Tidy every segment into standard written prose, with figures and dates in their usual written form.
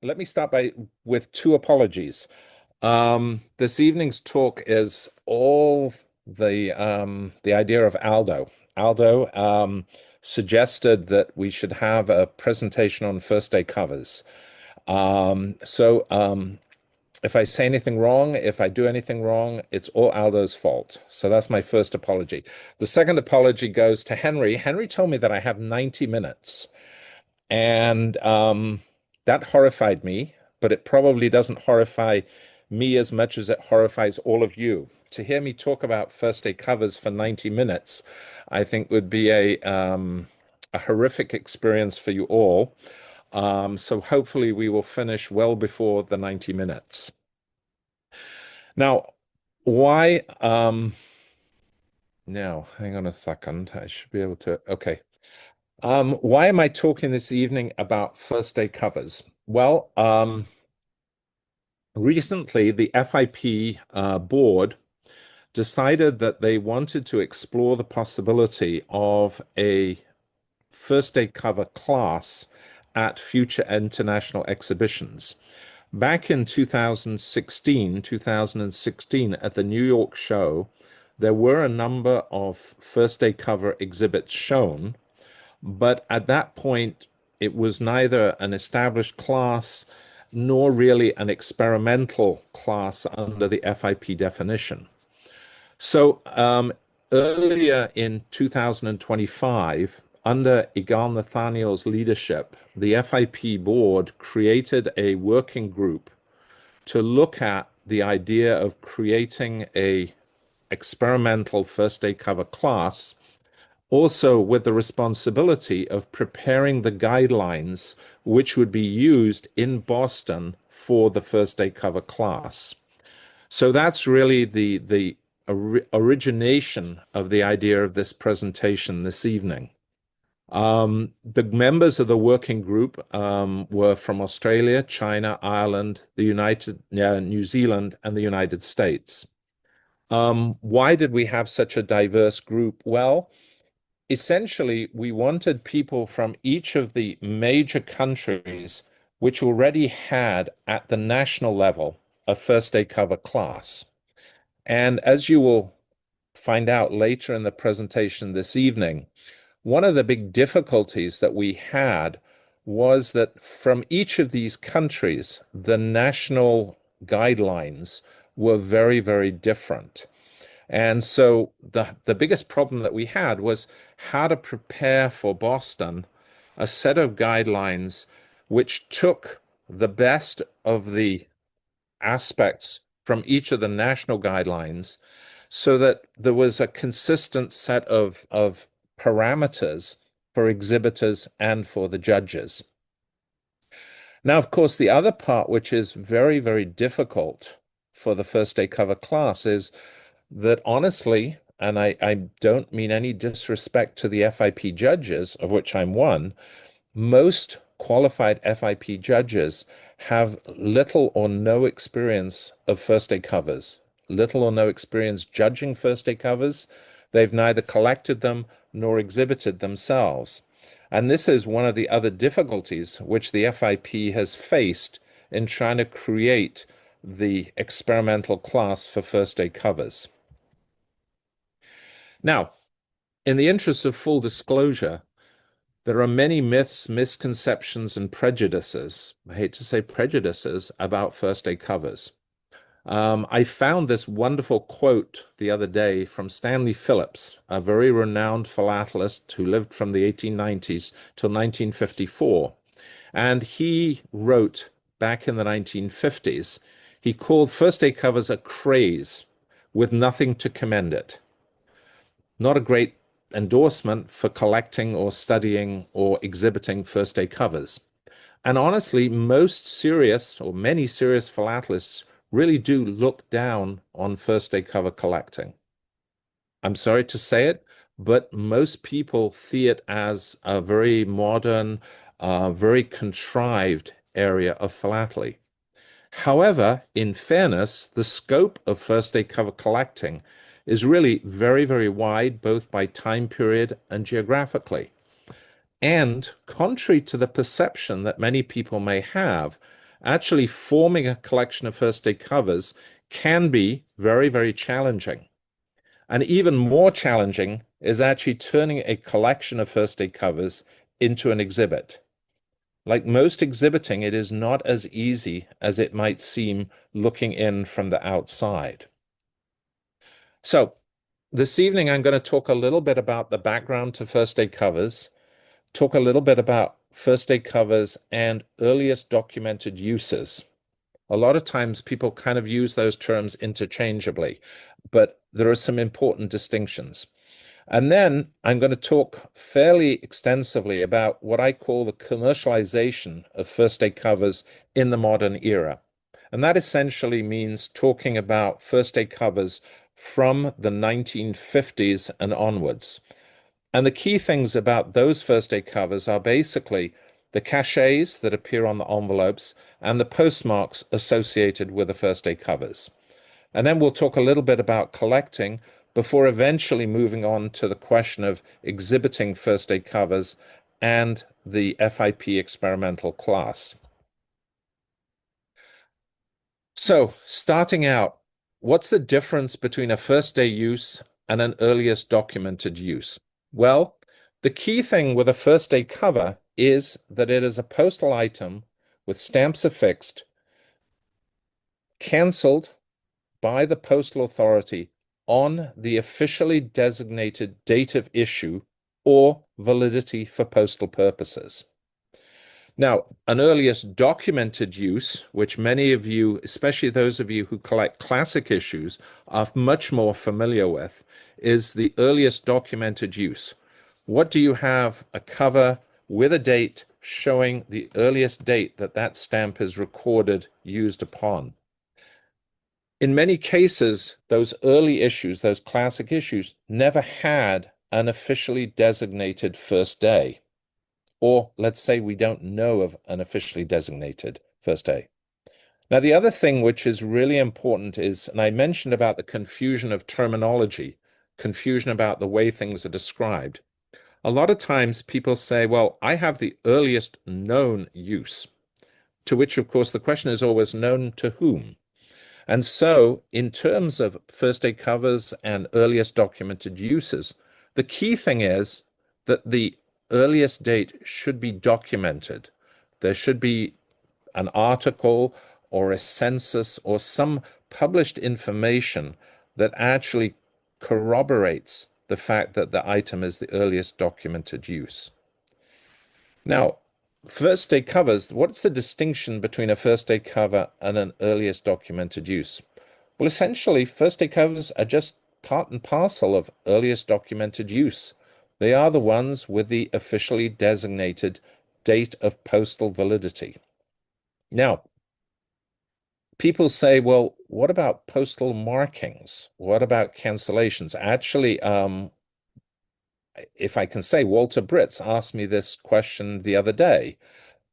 Let me start with two apologies. This evening's talk is all the idea of Aldo. Aldo suggested that we should have a presentation on first day covers. So if I say anything wrong, if I do anything wrong, it's all Aldo's fault. So that's my first apology. The second apology goes to Henry. Henry told me that I have 90 minutes. And that horrified me, but it probably doesn't horrify me as much as it horrifies all of you. To hear me talk about first day covers for 90 minutes, I think would be a horrific experience for you all. So hopefully we will finish well before the 90 minutes. Now, why, now, hang on a second. I should be able to, okay. Why am I talking this evening about first day covers? Well, recently the FIP board decided that they wanted to explore the possibility of a first day cover class at future international exhibitions. Back in 2016 at the New York show, there were a number of first day cover exhibits shown. But at that point, it was neither an established class nor really an experimental class under the FIP definition. So earlier in 2025, under Igal Nathaniel's leadership, the FIP board created a working group to look at the idea of creating a experimental first day cover class, also with the responsibility of preparing the guidelines which would be used in Boston for the first day cover class. So that's really the origination of the idea of this presentation this evening. The members of the working group were from Australia, China, Ireland, New Zealand, and the United States. Why did we have such a diverse group? Well, essentially, we wanted people from each of the major countries which already had at the national level a first day cover class. And as you will find out later in the presentation this evening, one of the big difficulties that we had was that from each of these countries, the national guidelines were very, very different. And so the biggest problem that we had was how to prepare for Boston a set of guidelines which took the best of the aspects from each of the national guidelines so that there was a consistent set of parameters for exhibitors and for the judges. Now, of course, the other part, which is very, very difficult for the first day cover class, is that honestly, and I don't mean any disrespect to the FIP judges, of which I'm one, most qualified FIP judges have little or no experience of first day covers, little or no experience judging first day covers. They've neither collected them nor exhibited themselves. And this is one of the other difficulties which the FIP has faced in trying to create the experimental class for first day covers. Now, in the interest of full disclosure, there are many myths, misconceptions, and prejudices, I hate to say prejudices, about first day covers. I found this wonderful quote the other day from Stanley Phillips, a very renowned philatelist who lived from the 1890s till 1954. And he wrote back in the 1950s, he called first day covers a craze with nothing to commend it. Not a great endorsement for collecting or studying or exhibiting first day covers. And honestly, most serious or many serious philatelists really do look down on first day cover collecting. I'm sorry to say it, but most people see it as a very modern, very contrived area of philately. However, in fairness, the scope of first day cover collecting is really very, very wide, both by time period and geographically. And contrary to the perception that many people may have, actually forming a collection of first day covers can be very, very challenging. And even more challenging is actually turning a collection of first day covers into an exhibit. Like most exhibiting, it is not as easy as it might seem looking in from the outside. So, this evening, I'm going to talk a little bit about the background to first day covers, talk a little bit about first day covers and earliest documented uses. A lot of times people kind of use those terms interchangeably, but there are some important distinctions. And then I'm going to talk fairly extensively about what I call the commercialization of first day covers in the modern era. And that essentially means talking about first day covers from the 1950s and onwards. And the key things about those first day covers are basically the cachets that appear on the envelopes and the postmarks associated with the first day covers. And then we'll talk a little bit about collecting before eventually moving on to the question of exhibiting first day covers and the FIP experimental class. So, starting out, what's the difference between a first day use and an earliest documented use? Well, the key thing with a first day cover is that it is a postal item with stamps affixed, cancelled by the postal authority on the officially designated date of issue or validity for postal purposes. Now, an earliest documented use, which many of you, especially those of you who collect classic issues, are much more familiar with, is the earliest documented use. What do you have? A cover with a date showing the earliest date that that stamp is recorded, used upon. In many cases, those early issues, those classic issues, never had an officially designated first day. Or let's say we don't know of an officially designated first day. Now, the other thing which is really important is, and I mentioned about the confusion of terminology, confusion about the way things are described. A lot of times people say, well, I have the earliest known use, to which, of course, the question is always known to whom? And so, in terms of first day covers and earliest documented uses, the key thing is that the earliest date should be documented. There should be an article or a census or some published information that actually corroborates the fact that the item is the earliest documented use. Now, first day covers, what's the distinction between a first day cover and an earliest documented use? Well, essentially, first day covers are just part and parcel of earliest documented use. They are the ones with the officially designated date of postal validity. Now, people say, well, what about postal markings? What about cancellations? Actually, if I can say, Walter Britz asked me this question the other day.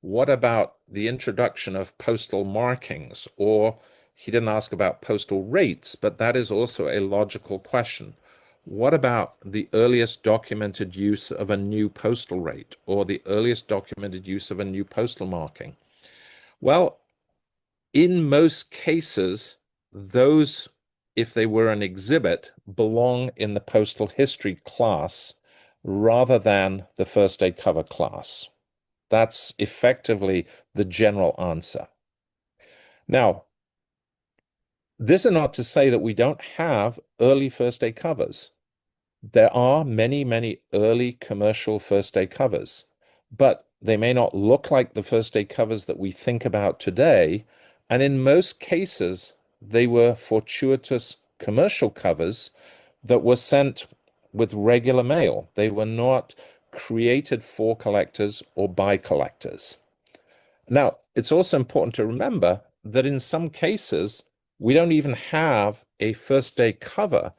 What about the introduction of postal markings? Or he didn't ask about postal rates, but that is also a logical question. What about the earliest documented use of a new postal rate or the earliest documented use of a new postal marking? Well, in most cases, those, if they were an exhibit, belong in the postal history class rather than the first day cover class. That's effectively the general answer. Now, this is not to say that we don't have early first day covers. There are many, many early commercial first day covers, but they may not look like the first day covers that we think about today. And in most cases, they were fortuitous commercial covers that were sent with regular mail. They were not created for collectors or by collectors. Now, it's also important to remember that in some cases, we don't even have a first day cover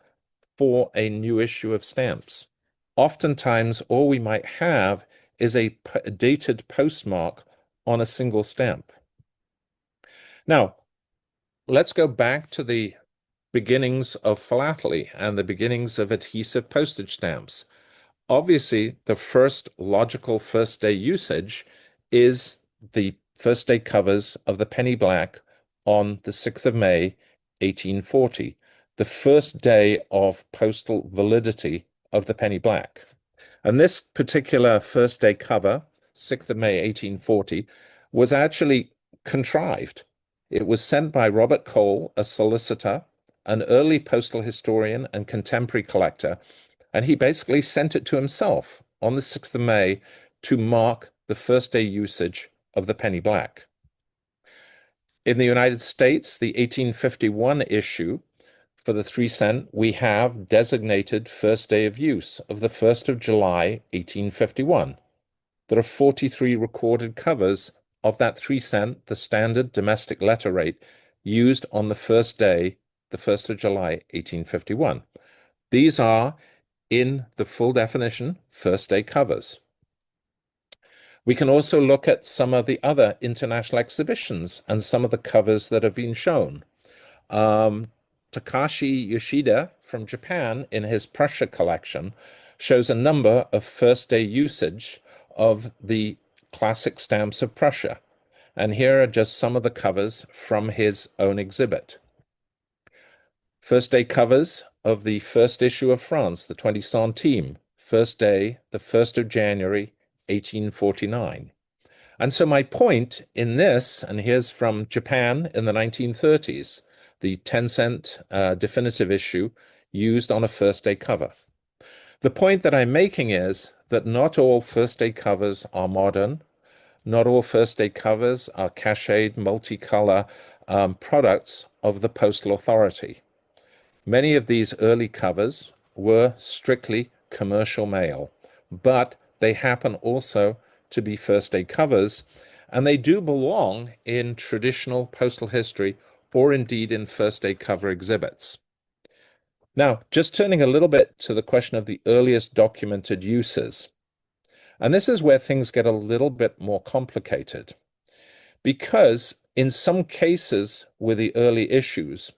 for a new issue of stamps. Oftentimes, all we might have is a dated postmark on a single stamp. Now, let's go back to the beginnings of philately and the beginnings of adhesive postage stamps. Obviously, the first logical first day usage is the first day covers of the penny black on the 6th of May, 1840, the first day of postal validity of the penny black. And this particular first day cover, 6th of May, 1840, was actually contrived. It was sent by Robert Cole, a solicitor, an early postal historian and contemporary collector, and he basically sent it to himself on the 6th of May to mark the first day usage of the penny black. In the United States, the 1851 issue for the 3 cent, we have designated first day of use of the 1st of July, 1851. There are 43 recorded covers of that 3 cent, the standard domestic letter rate, used on the first day, the 1st of July, 1851. These are, in the full definition, first day covers. We can also look at some of the other international exhibitions and some of the covers that have been shown. Takashi Yoshida from Japan, in his Prussia collection, shows a number of first day usage of the classic stamps of Prussia. And here are just some of the covers from his own exhibit. First day covers of the first issue of France, the 20 centimes, first day, the 1st of January, 1849. And so my point in this, and here's from Japan in the 1930s, the 10-cent definitive issue used on a first day cover. The point that I'm making is that not all first day covers are modern. Not all first day covers are cached, multicolor products of the Postal Authority. Many of these early covers were strictly commercial mail, but they happen also to be first day covers, and they do belong in traditional postal history or indeed in first day cover exhibits. Now, just turning a little bit to the question of the earliest documented uses. And this is where things get a little bit more complicated, because in some cases with the early issues,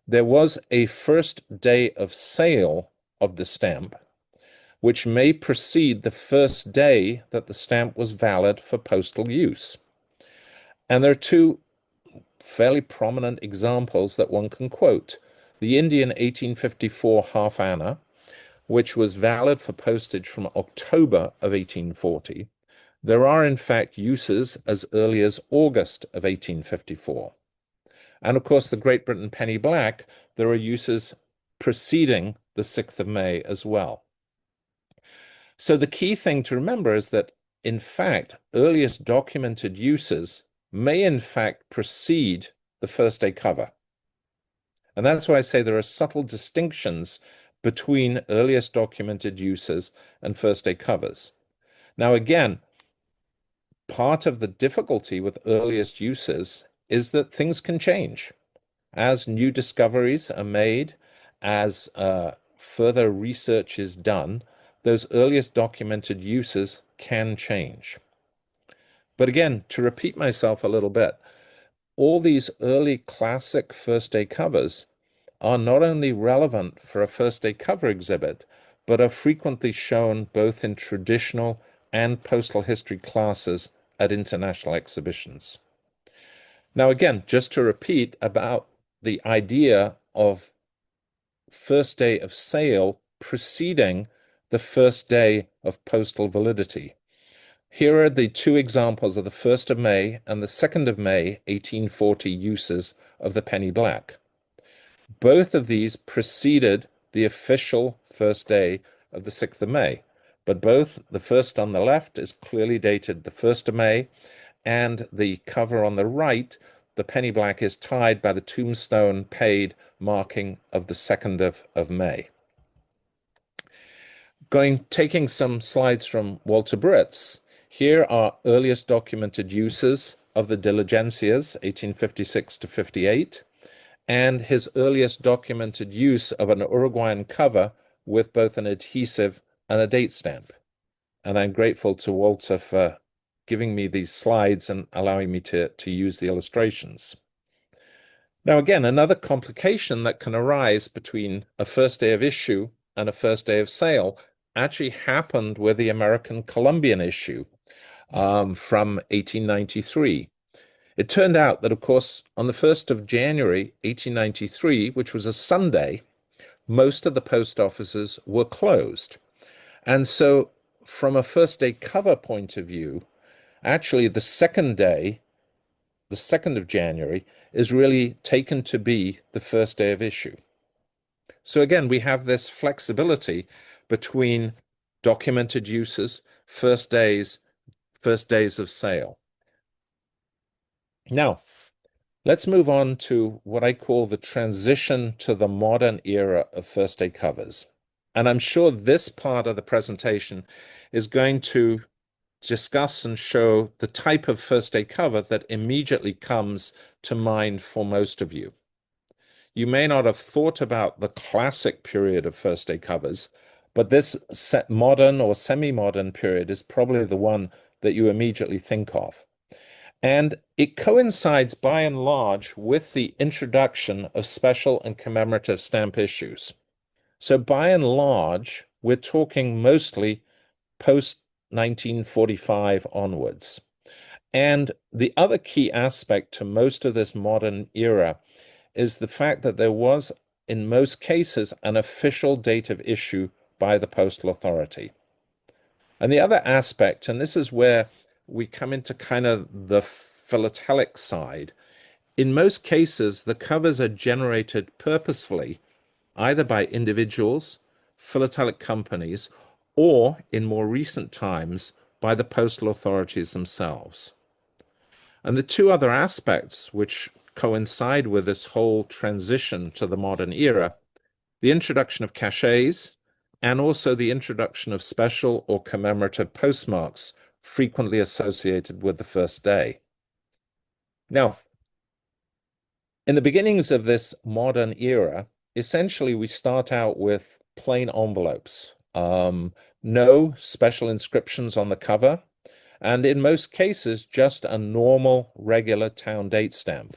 there was a first day of sale of the stamp, which may precede the first day that the stamp was valid for postal use. And there are two fairly prominent examples that one can quote. The Indian 1854 half anna, which was valid for postage from October of 1840. There are, in fact, uses as early as August of 1854. And of course, the Great Britain penny black, there are uses preceding the 6th of May as well. So the key thing to remember is that, in fact, earliest documented uses may, in fact, precede the first day cover. And that's why I say there are subtle distinctions between earliest documented uses and first day covers. Now, again, part of the difficulty with earliest uses is that things can change. As new discoveries are made, as further research is done, those earliest documented uses can change. But again, to repeat myself a little bit, all these early classic first day covers are not only relevant for a first day cover exhibit, but are frequently shown both in traditional and postal history classes at international exhibitions. Now, again, just to repeat about the idea of first day of sale preceding the first day of postal validity. Here are the two examples of the 1st of May and the 2nd of May, 1840 uses of the penny black. Both of these preceded the official first day of the 6th of May, but both, the first on the left is clearly dated the 1st of May, and the cover on the right, the penny black, is tied by the tombstone paid marking of the 2nd of May. Taking some slides from Walter Britz, here are earliest documented uses of the diligencias, 1856 to 58, and his earliest documented use of an Uruguayan cover with both an adhesive and a date stamp. And I'm grateful to Walter for giving me these slides and allowing me to use the illustrations. Now, again, another complication that can arise between a first day of issue and a first day of sale actually happened with the American Columbian issue from 1893. It turned out that, of course, on the 1st of January, 1893, which was a Sunday, most of the post offices were closed. And so, from a first day cover point of view, actually the second day, the 2nd of January, is really taken to be the first day of issue. So again, we have this flexibility between documented uses, first days of sale. Now, let's move on to what I call the transition to the modern era of first day covers. And I'm sure this part of the presentation is going to discuss and show the type of first day cover that immediately comes to mind for most of you. You may not have thought about the classic period of first day covers, but this modern or semi-modern period is probably the one that you immediately think of. And it coincides by and large with the introduction of special and commemorative stamp issues. So by and large, we're talking mostly post 1945 onwards. And the other key aspect to most of this modern era is the fact that there was, in most cases, an official date of issue by the postal authority. And the other aspect, and this is where we come into kind of the philatelic side, in most cases, the covers are generated purposefully, either by individuals, philatelic companies, or in more recent times, by the postal authorities themselves. And the two other aspects which coincide with this whole transition to the modern era, the introduction of cachets and also the introduction of special or commemorative postmarks frequently associated with the first day. Now, in the beginnings of this modern era, essentially we start out with plain envelopes, no special inscriptions on the cover, and in most cases, just a normal, regular town date stamp.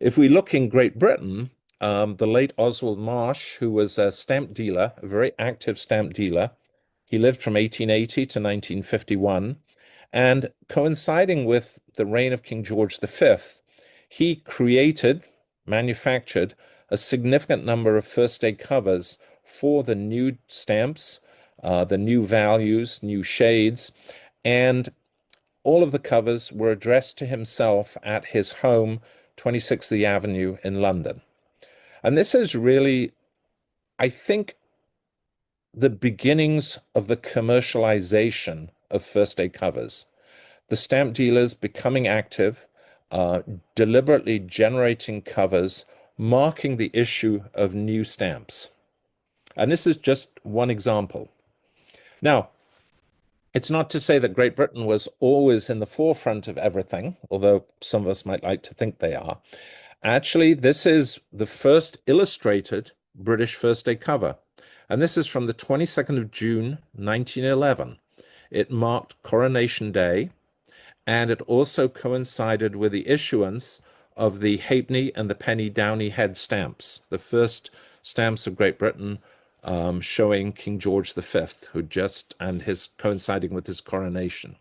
If we look in Great Britain, the late Oswald Marsh, who was a stamp dealer, a very active stamp dealer, he lived from 1880 to 1951, and coinciding with the reign of King George V, he manufactured a significant number of first day covers for the new stamps, the new values, new shades, and all of the covers were addressed to himself at his home, 26th Avenue in London. And this is really, I think, the beginnings of the commercialization of first day covers. The stamp dealers becoming active, deliberately generating covers, marking the issue of new stamps. And this is just one example. Now, it's not to say that Great Britain was always in the forefront of everything, although some of us might like to think they are. Actually, this is the first illustrated British first day cover. And this is from the 22nd of June, 1911. It marked Coronation Day, and it also coincided with the issuance of the halfpenny and the penny Downey head stamps, the first stamps of Great Britain showing King George V, who and his coinciding with his coronation.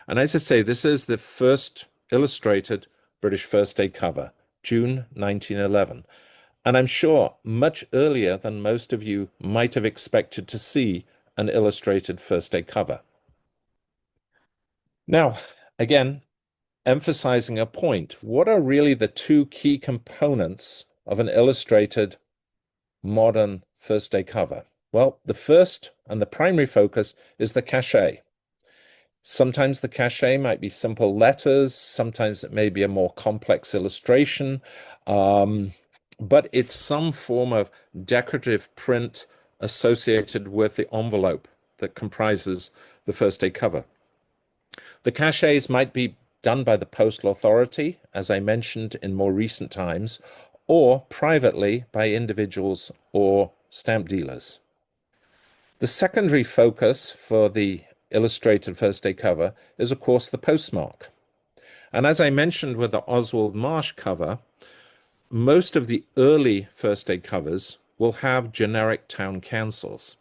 And as I say, this is the first illustrated British first day cover, June 1911. And I'm sure much earlier than most of you might have expected to see an illustrated first day cover. Now, again, emphasizing a point, what are really the two key components of an illustrated modern first day cover? Well, the first and the primary focus is the cachet. Sometimes the cachet might be simple letters, sometimes it may be a more complex illustration, but it's some form of decorative print associated with the envelope that comprises the first day cover. The cachets might be done by the postal authority, as I mentioned in more recent times, or privately by individuals or stamp dealers. The secondary focus for the illustrated first day cover is, of course, the postmark. And as I mentioned with the Oswald Marsh cover, most of the early first day covers will have generic town councils.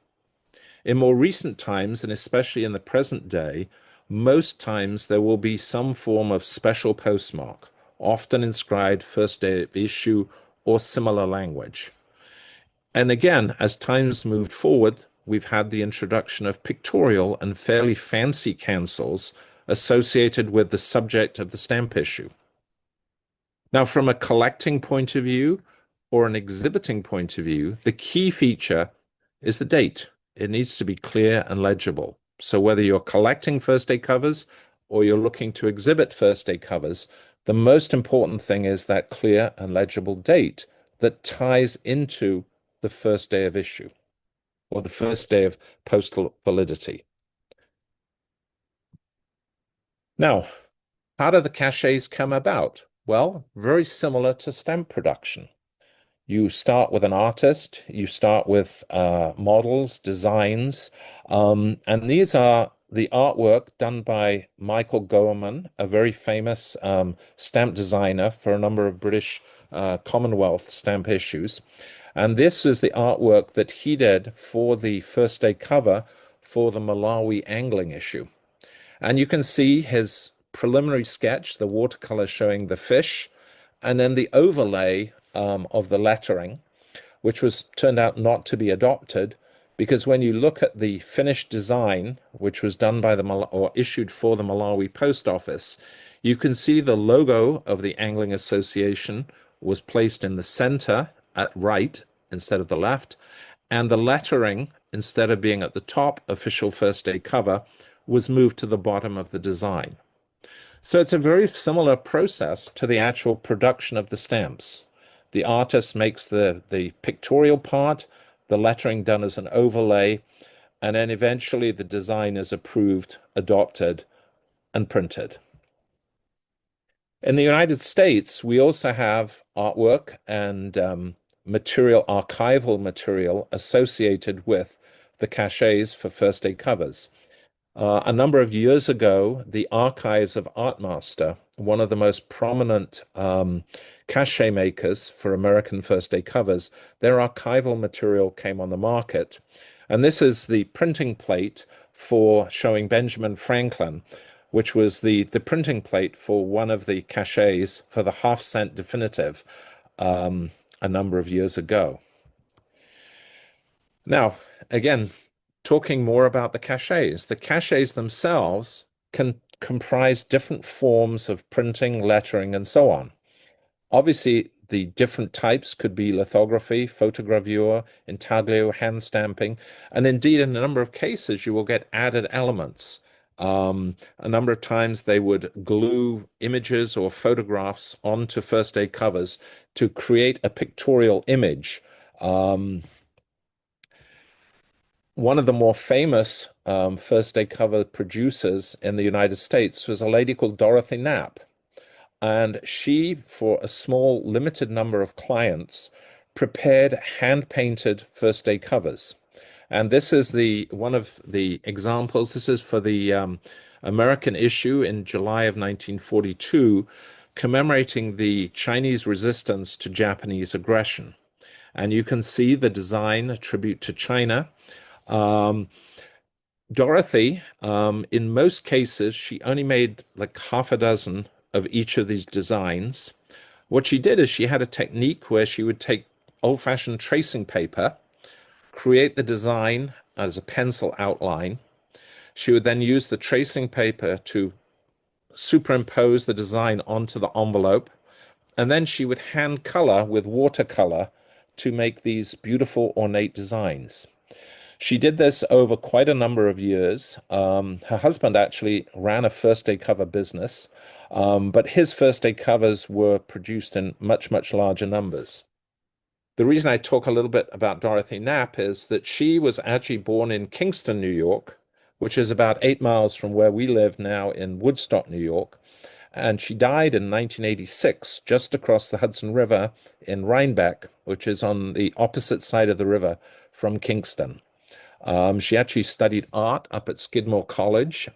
In more recent times, and especially in the present day, most times there will be some form of special postmark, often inscribed first day of issue or similar language. And again, as times moved forward, we've had the introduction of pictorial and fairly fancy cancels associated with the subject of the stamp issue. Now, from a collecting point of view or an exhibiting point of view, the key feature is the date. It needs to be clear and legible. So whether you're collecting first day covers or you're looking to exhibit first day covers, the most important thing is that clear and legible date that ties into the first day of issue or the first day of postal validity. Now, how do the cachets come about? Well, very similar to stamp production. You start with an artist, you start with models, designs, and these are the artwork done by Michael Goeman, a very famous stamp designer for a number of British Commonwealth stamp issues. And this is the artwork that he did for the first day cover for the Malawi angling issue. And you can see his preliminary sketch, the watercolor showing the fish, and then the overlay of the lettering, which was turned out not to be adopted because when you look at the finished design, which was done by or issued for the Malawi Post Office, you can see the logo of the Angling Association was placed in the center at right instead of the left, and the lettering, instead of being at the top, official first day cover, was moved to the bottom of the design. So it's a very similar process to the actual production of the stamps. The artist makes the pictorial part, the lettering done as an overlay, and then eventually the design is approved, adopted, and printed. In the United States, we also have artwork and archival material associated with the cachets for first day covers. A number of years ago, the Archives of Artmaster, one of the most prominent cachet makers for American first day covers, their archival material came on the market. And this is the printing plate for showing Benjamin Franklin, which was the printing plate for one of the cachets for the half-cent definitive a number of years ago. Now, again, talking more about the cachets themselves can comprise different forms of printing, lettering, and so on. Obviously, the different types could be lithography, photogravure, intaglio, hand stamping, and indeed, in a number of cases, you will get added elements. A number of times they would glue images or photographs onto first day covers to create a pictorial image. One of the more famous first day cover producers in the United States was a lady called Dorothy Knapp. And she, for a small, limited number of clients, prepared hand-painted first day covers. And this is one of the examples. This is for the American issue in July of 1942, commemorating the Chinese resistance to Japanese aggression. And you can see the design, a tribute to China. Dorothy, in most cases, she only made like half a dozen of each of these designs. What she did is she had a technique where she would take old-fashioned tracing paper, create the design as a pencil outline. She would then use the tracing paper to superimpose the design onto the envelope, and then she would hand color with watercolor to make these beautiful ornate designs. She did this over quite a number of years. Her husband actually ran a first day cover business, but his first day covers were produced in much, much larger numbers. The reason I talk a little bit about Dorothy Knapp is that she was actually born in Kingston, New York, which is about 8 miles from where we live now in Woodstock, New York. And she died in 1986, just across the Hudson River in Rhinebeck, which is on the opposite side of the river from Kingston. She actually studied art up at Skidmore College,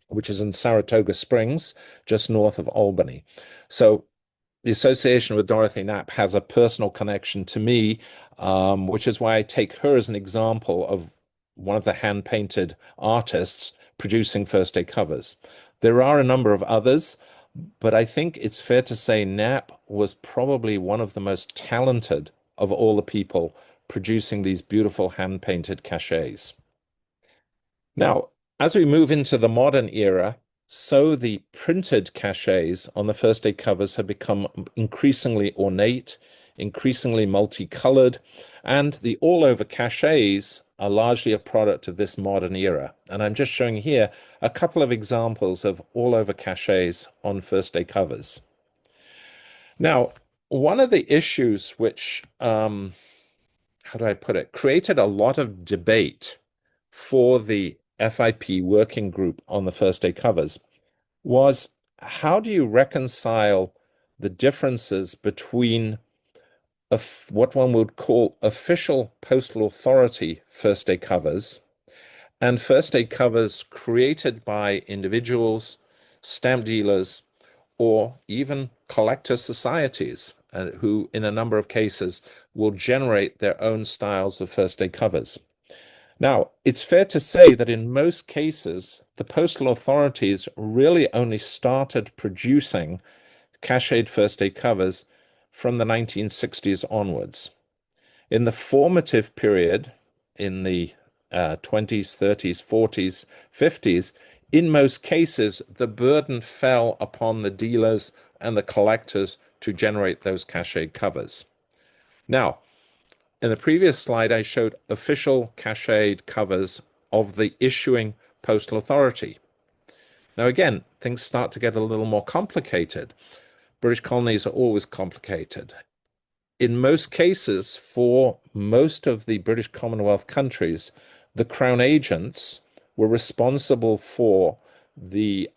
which is in Saratoga Springs, just north of Albany. So the association with Dorothy Knapp has a personal connection to me, which is why I take her as an example of one of the hand-painted artists producing first day covers. There are a number of others, But I think it's fair to say Knapp was probably one of the most talented of all the people producing these beautiful hand-painted cachets. Now, as we move into the modern era, so the printed cachets on the first day covers have become increasingly ornate, increasingly multicolored, and the all-over cachets are largely a product of this modern era. And I'm just showing here a couple of examples of all-over cachets on first day covers. Now, one of the issues which, how do I put it, created a lot of debate for the FIP working group on the first day covers was how do you reconcile the differences between what one would call official postal authority first day covers and first day covers created by individuals, stamp dealers, or even collector societies, who, in a number of cases, will generate their own styles of first day covers. Now, it's fair to say that in most cases, the postal authorities really only started producing cachet first day covers from the 1960s onwards. In the formative period, in the 20s, 30s, 40s, 50s, in most cases, the burden fell upon the dealers and the collectors to generate those cachet covers. Now, in the previous slide, I showed official cachet covers of the issuing postal authority. Now, again, things start to get a little more complicated. British colonies are always complicated. In most cases, for most of the British Commonwealth countries, the Crown agents were responsible for the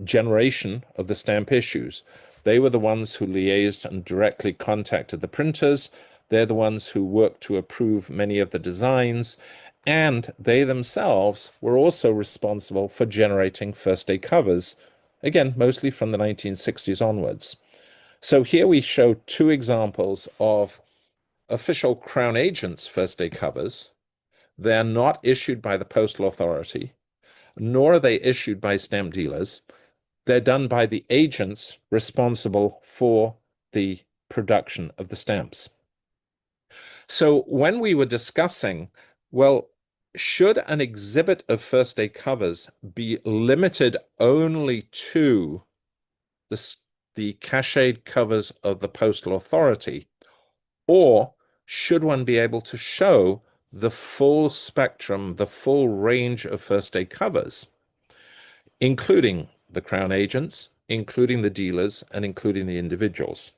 generation of the stamp issues. They were the ones who liaised and directly contacted the printers. They're the ones who worked to approve many of the designs. And they themselves were also responsible for generating first day covers, again, mostly from the 1960s onwards. So here we show two examples of official Crown agents' first day covers. They're not issued by the Postal Authority, nor are they issued by stamp dealers. They're done by the agents responsible for the production of the stamps. So when we were discussing, well, should an exhibit of first day covers be limited only to the cachet covers of the Postal Authority, or should one be able to show the full spectrum, the full range of first day covers, including the Crown agents, including the dealers, and including the individuals?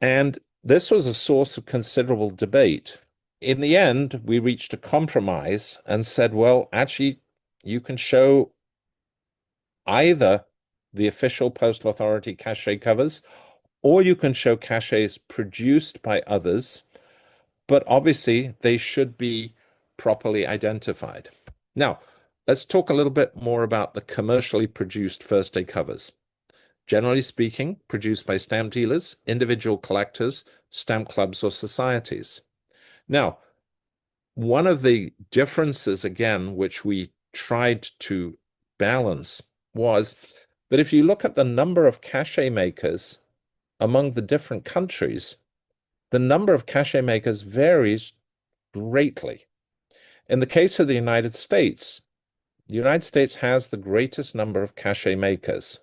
And this was a source of considerable debate. In the end, we reached a compromise and said, well, actually, you can show either the official Postal Authority cachet covers, or you can show cachets produced by others, but obviously they should be properly identified. Now, let's talk a little bit more about the commercially produced first day covers. Generally speaking, produced by stamp dealers, individual collectors, stamp clubs, or societies. Now, one of the differences, again, which we tried to balance was that if you look at the number of cachet makers among the different countries, the number of cachet makers varies greatly. In the case of the United States has the greatest number of cachet makers.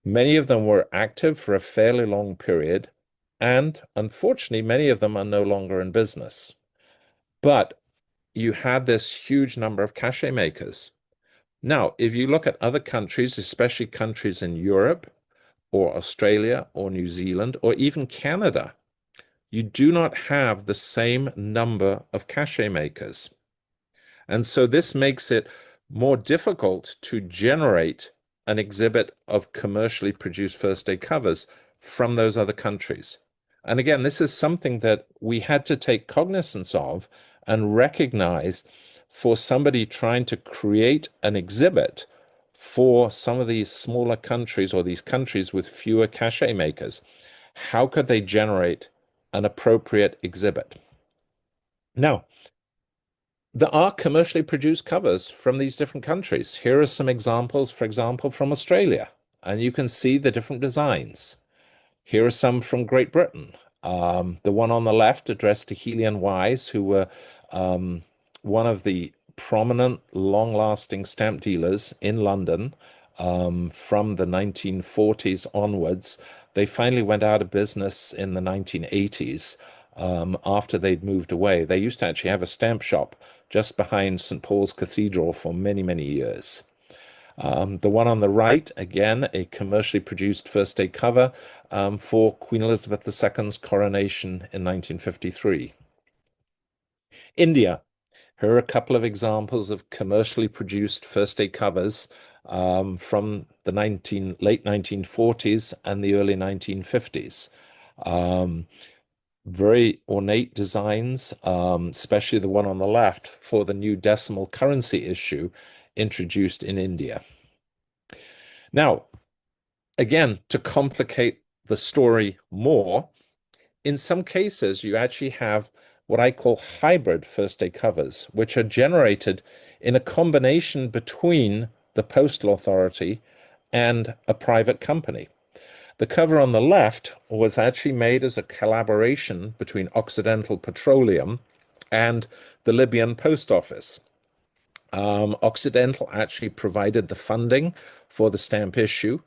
Many of them were active for a fairly long period, and unfortunately, many of them are no longer in business. But you had this huge number of cachet makers. Now, if you look at other countries, especially countries in Europe or Australia or New Zealand or even Canada, you do not have the same number of cachet makers. And so this makes it more difficult to generate an exhibit of commercially produced first day covers from those other countries. And again, this is something that we had to take cognizance of and recognize for somebody trying to create an exhibit for some of these smaller countries or these countries with fewer cachet makers. How could they generate an appropriate exhibit? Now, there are commercially produced covers from these different countries. Here are some examples, for example, from Australia. and you can see the different designs. Here are some from Great Britain. The one on the left addressed to Healy and Wise, who were um, one of the prominent, long-lasting stamp dealers in London from the 1940s onwards. They finally went out of business in the 1980s after they'd moved away. They used to actually have a stamp shop just behind St. Paul's Cathedral for many, many years. The one on the right, again, a commercially produced first day cover for Queen Elizabeth II's coronation in 1953. India. Here are a couple of examples of commercially produced first day covers from the late 1940s and the early 1950s. Um, Very ornate designs, especially the one on the left for the new decimal currency issue introduced in India. Now, again, to complicate the story more, in some cases, you actually have what I call hybrid first day covers, which are generated in a combination between the postal authority and a private company. The cover on the left was actually made as a collaboration between Occidental Petroleum and the Libyan Post Office. Occidental actually provided the funding for the stamp issue.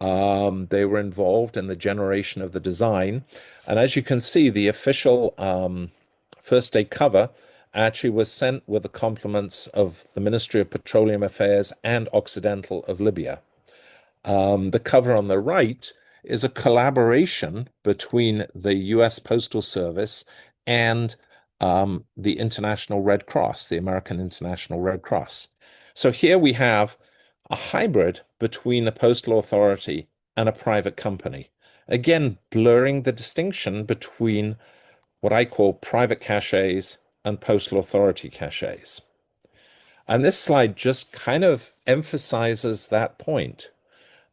They were involved in the generation of the design. And as you can see, the official first day cover actually was sent with the compliments of the Ministry of Petroleum Affairs and Occidental of Libya. The cover on the right is a collaboration between the US Postal Service and the International Red Cross, the American International Red Cross. So here we have a hybrid between a postal authority and a private company. Again, blurring the distinction between what I call private cachets and postal authority cachets. And this slide just kind of emphasizes that point.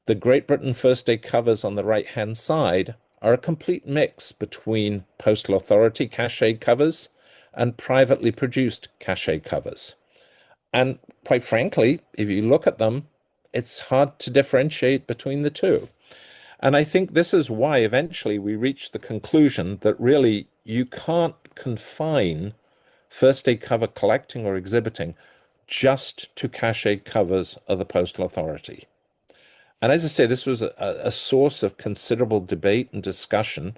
The Great Britain First Day covers on the right-hand side are a complete mix between postal authority cachet covers and privately produced cachet covers. And quite frankly, if you look at them, it's hard to differentiate between the two. And I think this is why eventually we reached the conclusion that really you can't confine first day cover collecting or exhibiting just to cachet covers of the postal authority. And as I say, this was a source of considerable debate and discussion.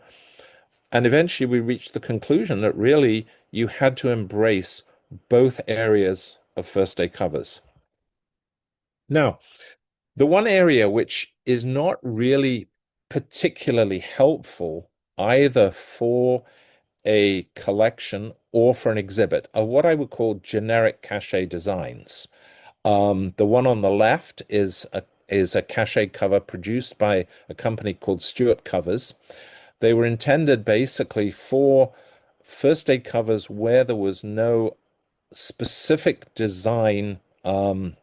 And eventually we reached the conclusion that really you had to embrace both areas of first day covers. Now, the one area which is not really particularly helpful either for a collection or for an exhibit are what I would call generic cachet designs. The one on the left is a cachet cover produced by a company called Stewart Covers. They were intended basically for first day covers where there was no specific design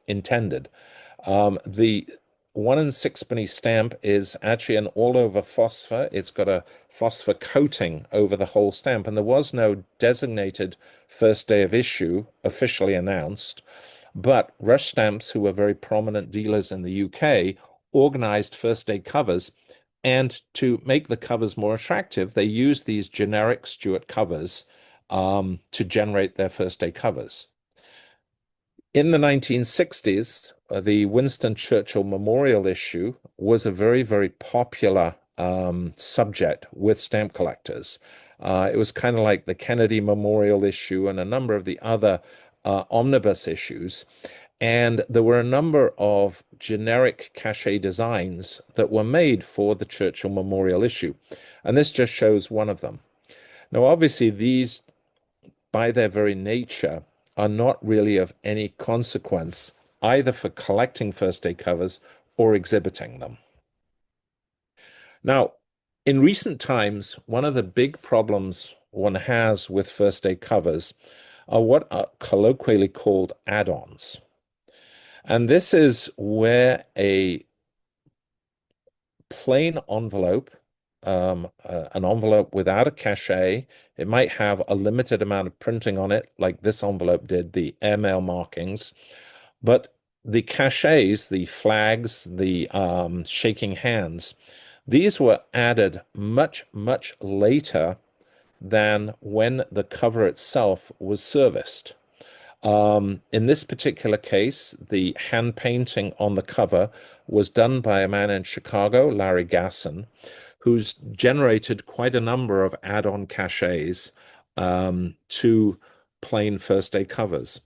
intended. The 1 and 6 penny stamp is actually an all-over phosphor. It's got a phosphor coating over the whole stamp, and there was no designated first day of issue officially announced. But Rush Stamps, who were very prominent dealers in the UK, organized first day covers. And to make the covers more attractive, they used these generic Stewart covers to generate their first day covers. In the 1960s, the Winston Churchill Memorial issue was a very, very popular subject with stamp collectors. It was kind of like the Kennedy Memorial issue and a number of the other omnibus issues. And there were a number of generic cachet designs that were made for the Churchill Memorial issue. And this just shows one of them. Now, obviously, these, by their very nature, are not really of any consequence, either for collecting first day covers or exhibiting them. Now, in recent times, one of the big problems one has with first day covers are what are colloquially called add-ons. And this is where a plain envelope, an envelope without a cachet, it might have a limited amount of printing on it, like this envelope did, the airmail markings, but the cachets, the flags, the shaking hands, these were added much, much later than when the cover itself was serviced. In this particular case, the hand painting on the cover was done by a man in Chicago, Larry Gasson, who's generated quite a number of add-on cachets to plain first day covers.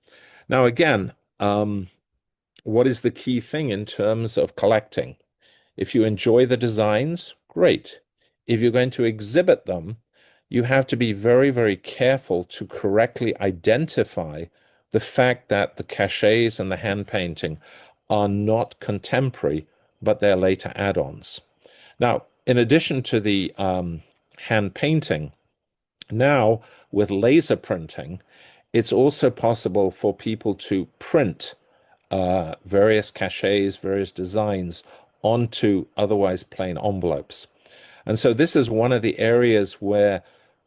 Now, again, what is the key thing in terms of collecting? If you enjoy the designs, great. If you're going to exhibit them, you have to be very, very careful to correctly identify the fact that the cachets and the hand painting are not contemporary, but they're later add-ons. Now, in addition to the hand painting, now with laser printing, it's also possible for people to print various cachets, various designs onto otherwise plain envelopes. And so this is one of the areas where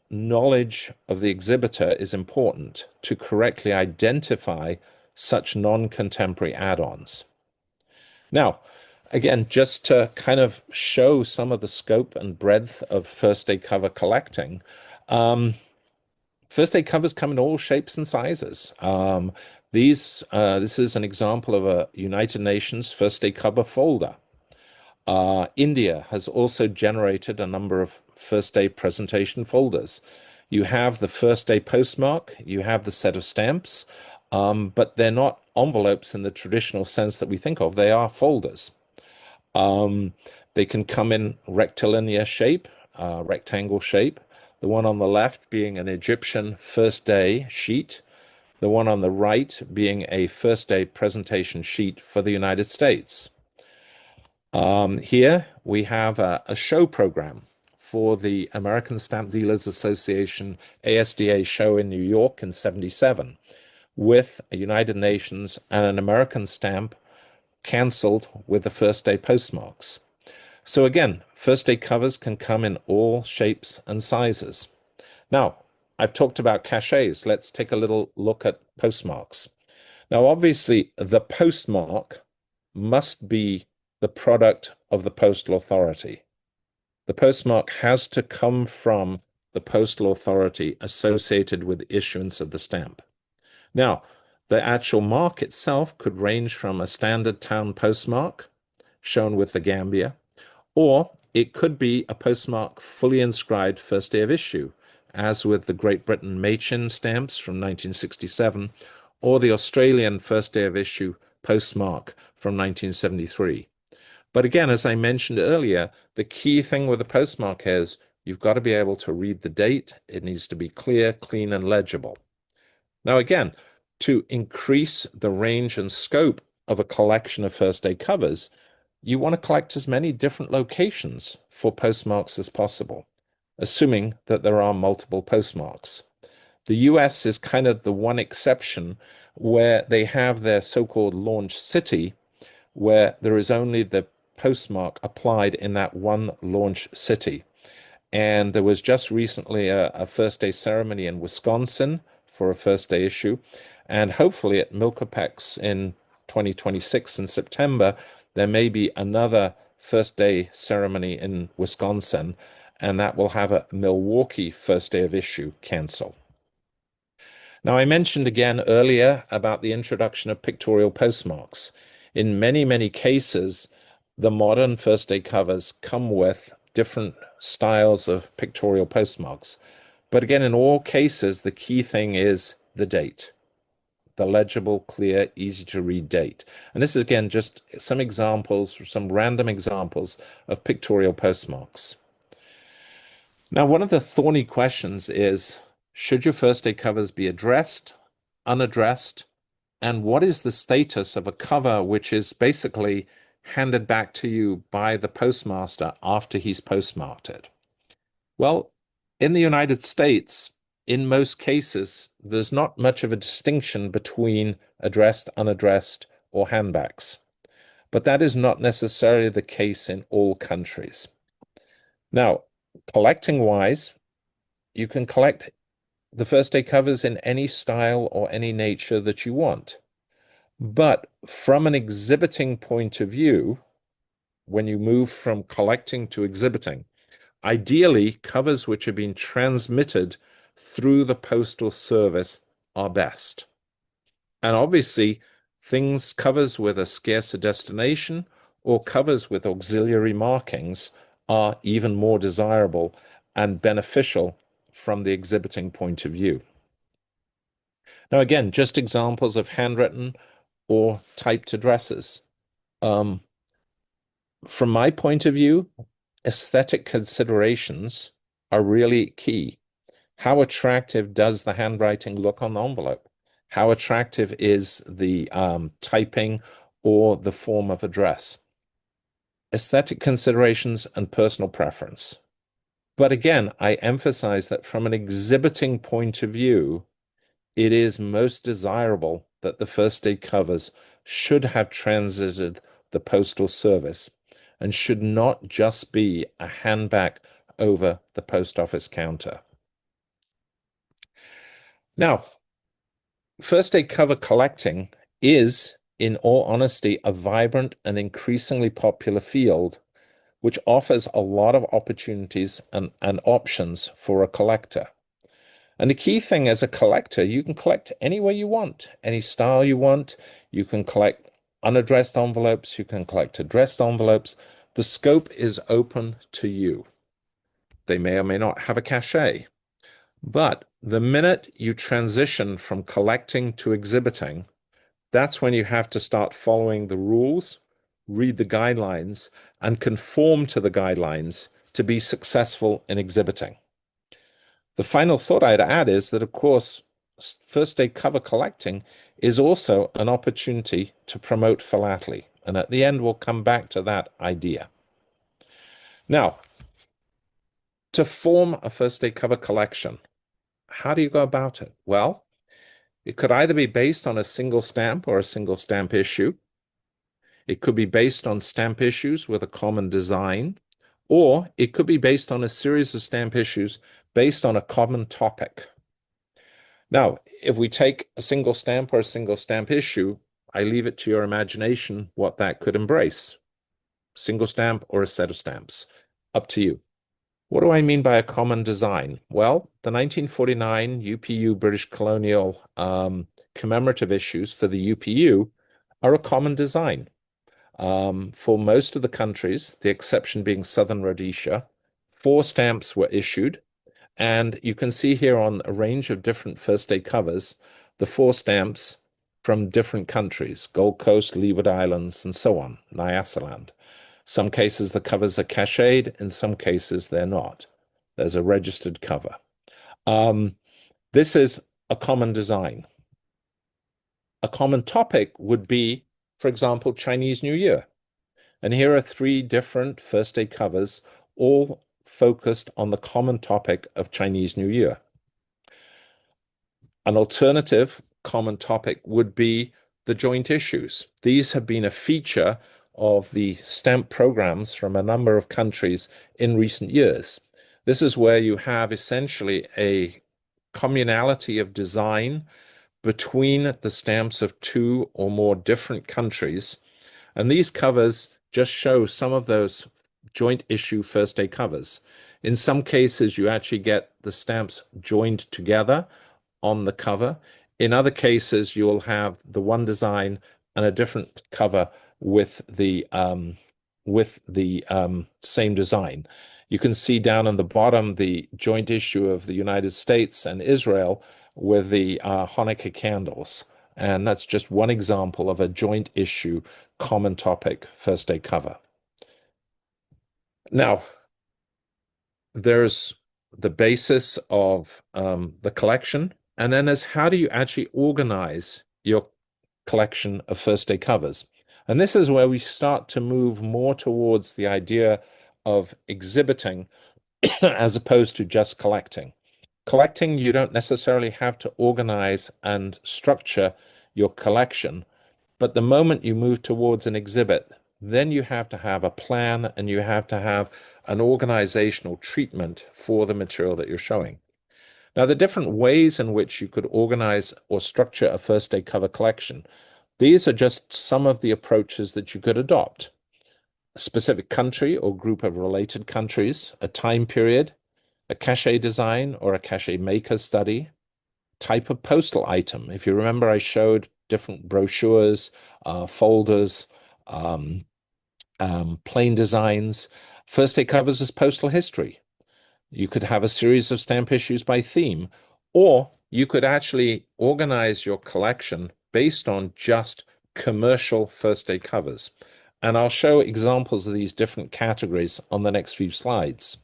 knowledge of the exhibitor is important to correctly identify such non-contemporary add-ons. Now, again, just to kind of show some of the scope and breadth of first day cover collecting, first day covers come in all shapes and sizes. This is an example of a United Nations first day cover folder. India has also generated a number of first day presentation folders. You have the first day postmark, you have the set of stamps, but they're not envelopes in the traditional sense that we think of. They are folders. They can come in rectilinear shape, rectangle shape. The one on the left being an Egyptian first day sheet, the one on the right being a first day presentation sheet for the United States. Here we have a show program for the American Stamp Dealers Association ASDA show in New York in '77 with a United Nations and an American stamp canceled with the first day postmarks. So again, first day covers can come in all shapes and sizes. Now, I've talked about cachets. Let's take a little look at postmarks. Now, obviously, the postmark must be the product of the postal authority. The postmark has to come from the postal authority associated with the issuance of the stamp. Now, the actual mark itself could range from a standard town postmark shown with the Gambia, or it could be a postmark fully inscribed first day of issue, as with the Great Britain Machin stamps from 1967, or the Australian first day of issue postmark from 1973. But again, as I mentioned earlier, the key thing with the postmark is you've got to be able to read the date. It needs to be clear, clean, and legible. Now, again, to increase the range and scope of a collection of first day covers, you want to collect as many different locations for postmarks as possible, assuming that there are multiple postmarks. The US is kind of the one exception where they have their so-called launch city, where there is only the postmark applied in that one launch city. And there was just recently a first day ceremony in Wisconsin for a first day issue. And hopefully at Milkopex in 2026 in September, there may be another first day ceremony in Wisconsin, and that will have a Milwaukee first day of issue cancel. Now, I mentioned again earlier about the introduction of pictorial postmarks. In many, many cases, the modern first day covers come with different styles of pictorial postmarks. But again, in all cases, the key thing is the date, the legible, clear, easy to read date. And this is again just some examples, some random examples of pictorial postmarks. Now, one of the thorny questions is, should your first day covers be addressed, unaddressed, and what is the status of a cover which is basically handed back to you by the postmaster after he's postmarked it? Well, in the United States, in most cases, there's not much of a distinction between addressed, unaddressed, or handbacks. But that is not necessarily the case in all countries. Now, collecting-wise, you can collect the first day covers in any style or any nature that you want. But from an exhibiting point of view, when you move from collecting to exhibiting, ideally, covers which have been transmitted through the postal service are best. And obviously, covers with a scarcer destination or covers with auxiliary markings are even more desirable and beneficial from the exhibiting point of view. Now, again, just examples of handwritten or typed addresses. Um, from my point of view, aesthetic considerations are really key. How attractive does the handwriting look on the envelope? How attractive is the typing or the form of address? Aesthetic considerations and personal preference. But again, I emphasize that from an exhibiting point of view, it is most desirable that the first aid covers should have transited the postal service and should not just be a handback over the post office counter. Now, first aid cover collecting is, in all honesty, a vibrant and increasingly popular field, which offers a lot of opportunities and options for a collector. And the key thing as a collector, you can collect any way you want, any style you want. You can collect unaddressed envelopes, you can collect addressed envelopes. The scope is open to you. They may or may not have a cachet. But the minute you transition from collecting to exhibiting, that's when you have to start following the rules, read the guidelines, and conform to the guidelines to be successful in exhibiting. The final thought I'd add is that, of course, first aid cover collecting is also an opportunity to promote philately. And at the end, we'll come back to that idea. Now, to form a first aid cover collection, how do you go about it? Well, it could either be based on a single stamp or a single stamp issue. It could be based on stamp issues with a common design, or it could be based on a series of stamp issues based on a common topic. Now, if we take a single stamp or a single stamp issue, I leave it to your imagination what that could embrace. Single stamp or a set of stamps. Up to you. What do I mean by a common design? Well, the 1949 UPU British Colonial commemorative issues for the UPU are a common design. For most of the countries, the exception being Southern Rhodesia, 4 stamps were issued. And you can see here on a range of different first aid covers, the 4 stamps from different countries, Gold Coast, Leeward Islands, and so on, Nyasaland. Some cases the covers are cached, in some cases they're not. There's a registered cover. This is a common design. A common topic would be, for example, Chinese New Year. And here are 3 different first aid covers, all focused on the common topic of Chinese New Year. An alternative common topic would be the joint issues. These have been a feature of the stamp programs from a number of countries in recent years. This is where you have essentially a communality of design between the stamps of 2 or more different countries. And these covers just show some of those joint issue first aid covers. In some cases, you actually get the stamps joined together on the cover. In other cases, you'll have the one design and a different cover with the same design. You can see down on the bottom the joint issue of the United States and Israel with the Hanukkah candles. And that's just one example of a joint issue, common topic first aid cover. Now, there's the basis of the collection, and then there's how do you actually organize your collection of first aid covers. And this is where we start to move more towards the idea of exhibiting as opposed to just collecting. Collecting, you don't necessarily have to organize and structure your collection, but the moment you move towards an exhibit, then you have to have a plan and you have to have an organizational treatment for the material that you're showing. Now, the different ways in which you could organize or structure a first aid cover collection. These are just some of the approaches that you could adopt. A specific country or group of related countries, a time period, a cachet design or a cachet maker study, type of postal item. If you remember, I showed different brochures, folders, um, plain designs. First day covers as postal history. You could have a series of stamp issues by theme, or you could actually organize your collection based on just commercial first day covers. And I'll show examples of these different categories on the next few slides.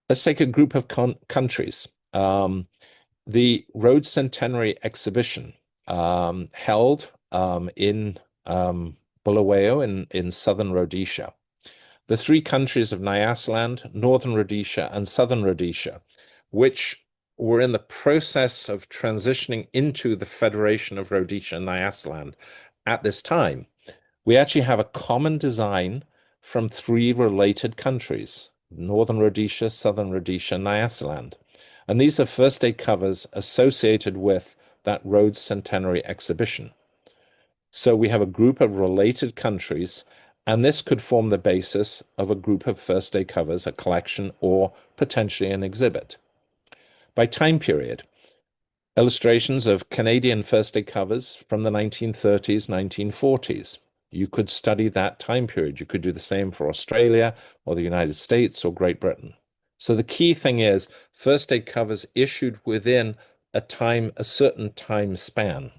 Let's take a group of countries. The Rhodes Centenary Exhibition held in Bulawayo in southern Rhodesia. The three countries of Nyasaland, Northern Rhodesia, and Southern Rhodesia, which were in the process of transitioning into the Federation of Rhodesia and Nyasaland at this time. We actually have a common design from three related countries, Northern Rhodesia, Southern Rhodesia, and Nyasaland. And these are first day covers associated with that Rhodes Centenary exhibition. So we have a group of related countries, and this could form the basis of a group of first day covers, a collection, or potentially an exhibit. By time period, illustrations of Canadian first day covers from the 1930s, 1940s. You could study that time period. You could do the same for Australia or the United States or Great Britain. So the key thing is first day covers issued within a certain time span.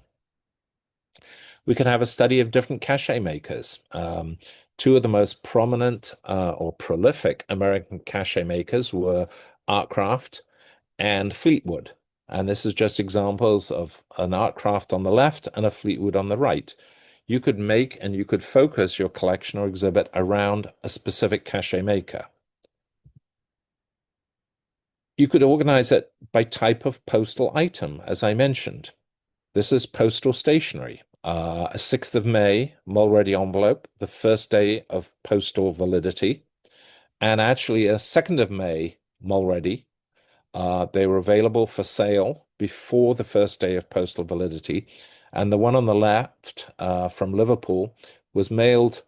We could have a study of different cachet makers. Two of the most prominent or prolific American cachet makers were Artcraft and Fleetwood. And this is just examples of an Artcraft on the left and a Fleetwood on the right. You could make and you could focus your collection or exhibit around a specific cachet maker. You could organize it by type of postal item, as I mentioned. This is postal stationery. A 6th of May Mulready envelope, the first day of postal validity, and actually a 2nd of May Mulready. They were available for sale before the first day of postal validity. And the one on the left from Liverpool was mailed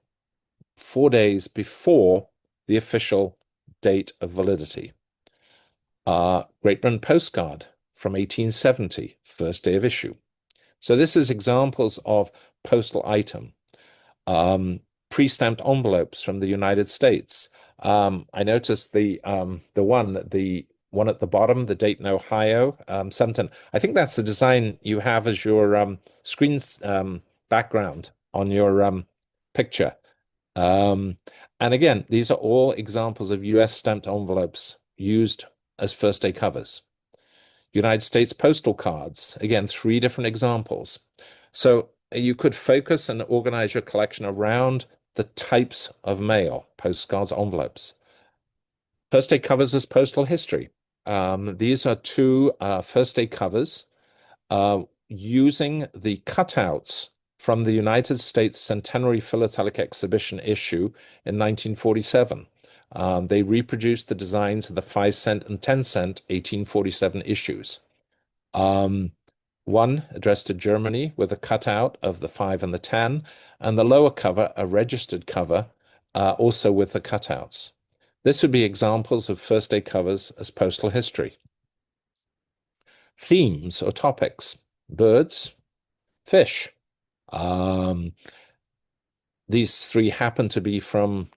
4 days before the official date of validity. Great Britain postcard from 1870, first day of issue. So this is examples of postal item. Pre-stamped envelopes from the United States. I noticed the one at the bottom, the Dayton, Ohio, 17. I think that's the design you have as your screen's background on your picture. And again, these are all examples of US stamped envelopes used as first day covers. United States postal cards, again, three different examples. So you could focus and organize your collection around the types of mail, postcards, envelopes. First day covers as postal history. These are two first day covers using the cutouts from the United States Centenary Philatelic Exhibition issue in 1947. They reproduced the designs of the 5-cent and 10-cent 1847 issues. One addressed to Germany with a cutout of the 5 and the 10, and the lower cover, a registered cover, also with the cutouts. This would be examples of first day covers as postal history. Themes or topics, birds, fish. These three happen to be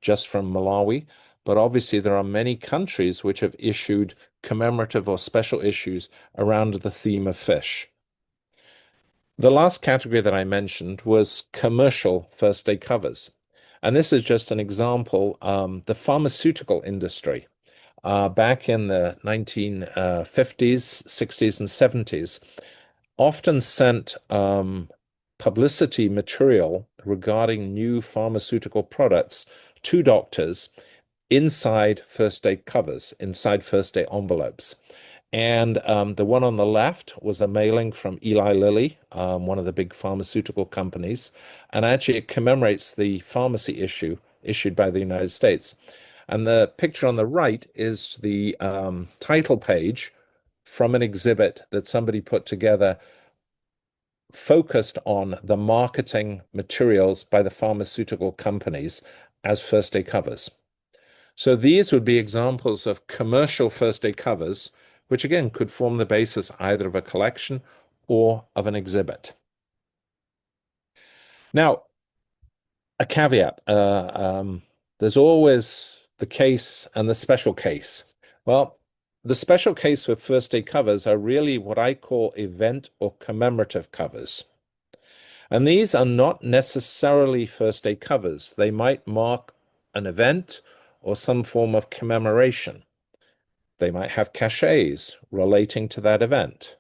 just from Malawi, but obviously there are many countries which have issued commemorative or special issues around the theme of fish. The last category that I mentioned was commercial first day covers. And this is just an example, the pharmaceutical industry. Back in the 1950s, 60s, and 70s, often sent publicity material regarding new pharmaceutical products to doctors inside first day covers, inside first day envelopes. And the one on the left was a mailing from Eli Lilly, one of the big pharmaceutical companies. And actually, it commemorates the pharmacy issue issued by the United States. And the picture on the right is the title page from an exhibit that somebody put together focused on the marketing materials by the pharmaceutical companies as first day covers. So these would be examples of commercial first day covers, which again could form the basis either of a collection or of an exhibit. Now, a caveat, there's always the case and the special case. Well, the special case with first day covers are really what I call event or commemorative covers. And these are not necessarily first day covers. They might mark an event or some form of commemoration. They might have cachets relating to that event.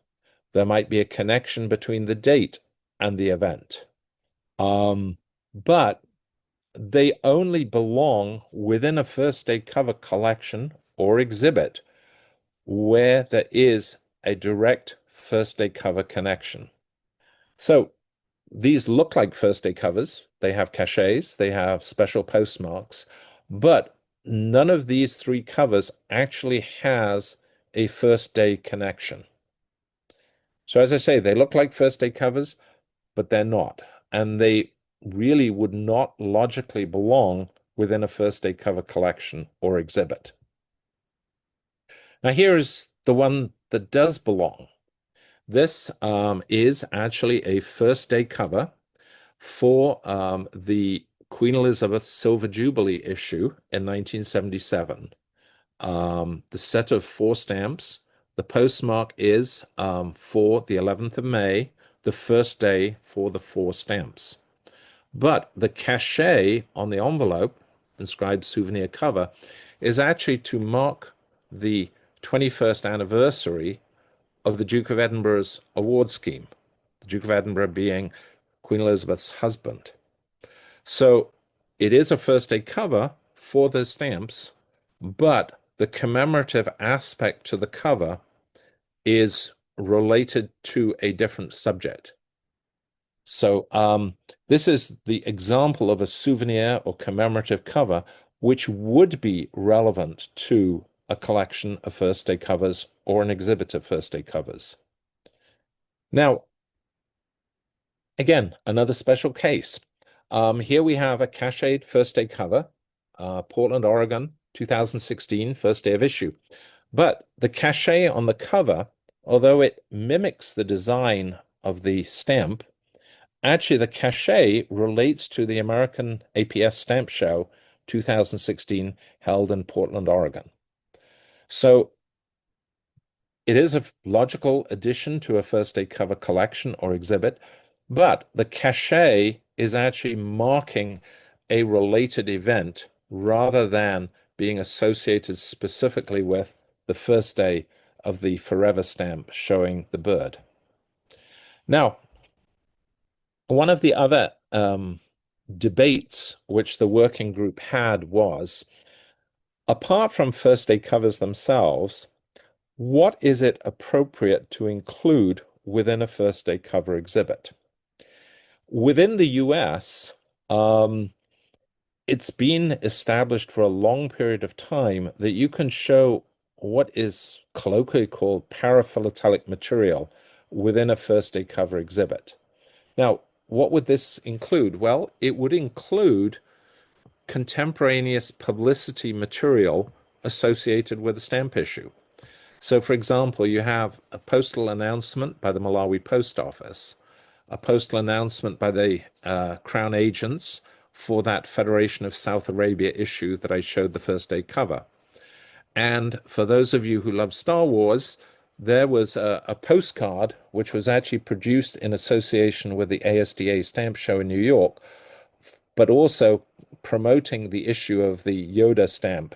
There might be a connection between the date and the event. But they only belong within a first day cover collection or exhibit where there is a direct first day cover connection. So these look like first day covers. They have cachets, they have special postmarks, but none of these three covers actually has a first day connection. So as I say, they look like first day covers, but they're not. And they really would not logically belong within a first day cover collection or exhibit. Now here's the one that does belong. This is actually a first day cover for the Queen Elizabeth Silver Jubilee issue in 1977. The set of 4 stamps, the postmark is for the 11th of May, the first day for the 4 stamps. But the cachet on the envelope, inscribed souvenir cover, is actually to mark the 21st anniversary of the Duke of Edinburgh's award scheme, the Duke of Edinburgh being Queen Elizabeth's husband. So it is a first day cover for the stamps, but the commemorative aspect to the cover is related to a different subject. So this is the example of a souvenir or commemorative cover, which would be relevant to a collection of first day covers or an exhibit of first day covers. Now, again, another special case. Here we have a cachet first day cover, Portland, Oregon, 2016, first day of issue. But the cachet on the cover, although it mimics the design of the stamp, actually the cachet relates to the American APS Stamp Show 2016 held in Portland, Oregon. So it is a logical addition to a first day cover collection or exhibit, but the cachet is actually marking a related event rather than being associated specifically with the first day of the forever stamp showing the bird. Now, one of the other debates which the working group had was, apart from first day covers themselves, what is it appropriate to include within a first day cover exhibit? Within the US, it's been established for a long period of time that you can show what is colloquially called paraphilatelic material within a first day cover exhibit. Now, what would this include? Well, it would include contemporaneous publicity material associated with a stamp issue. So, for example, you have a postal announcement by the Malawi Post Office, a postal announcement by the Crown agents for that Federation of South Arabia issue that I showed the first day cover. And for those of you who love Star Wars, there was a postcard which was actually produced in association with the ASDA Stamp Show in New York, but also promoting the issue of the Yoda stamp,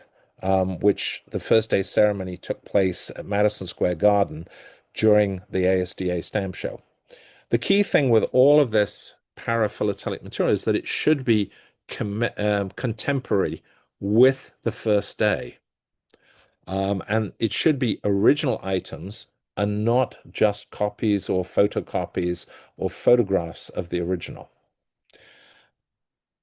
which the first day ceremony took place at Madison Square Garden during the ASDA Stamp Show. The key thing with all of this paraphilatelic material is that it should be contemporary with the first day. And it should be original items and not just copies or photocopies or photographs of the original.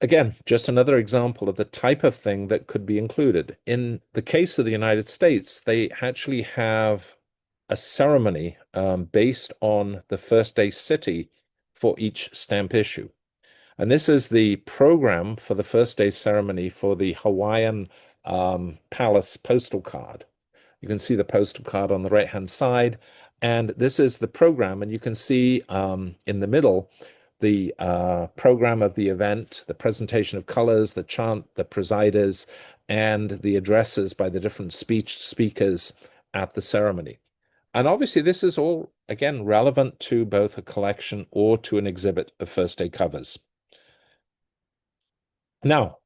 Again, just another example of the type of thing that could be included. In the case of the United States, they actually have a ceremony based on the first day city for each stamp issue. And this is the program for the first day ceremony for the Hawaiian Palace postal card. You can see the postal card on the right-hand side, and this is the program. And you can see in the middle the program of the event, the presentation of colors, the chant, the presiders, and the addresses by the different speakers at the ceremony. And obviously, this is all, again, relevant to both a collection or to an exhibit of first day covers. Now,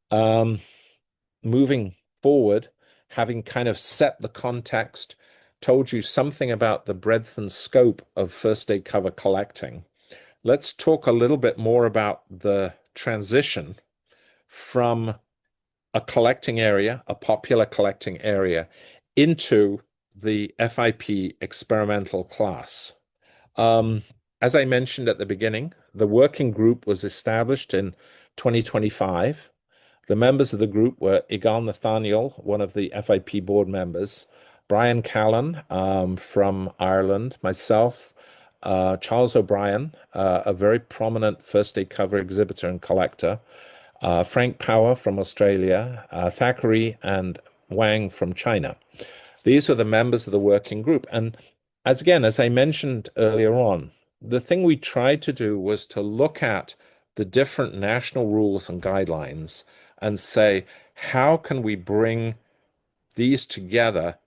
moving forward, having kind of set the context, told you something about the breadth and scope of first day cover collecting, let's talk a little bit more about the transition from a collecting area, a popular collecting area, into the FIP experimental class. As I mentioned at the beginning, the working group was established in 2025. The members of the group were Igal Nathaniel, one of the FIP board members, Brian Callan from Ireland, myself, Charles O'Brien, a very prominent first day cover exhibitor and collector, Frank Power from Australia, Thackeray and Wang from China. These were the members of the working group. And as I mentioned earlier on, the thing we tried to do was to look at the different national rules and guidelines and say, how can we bring these together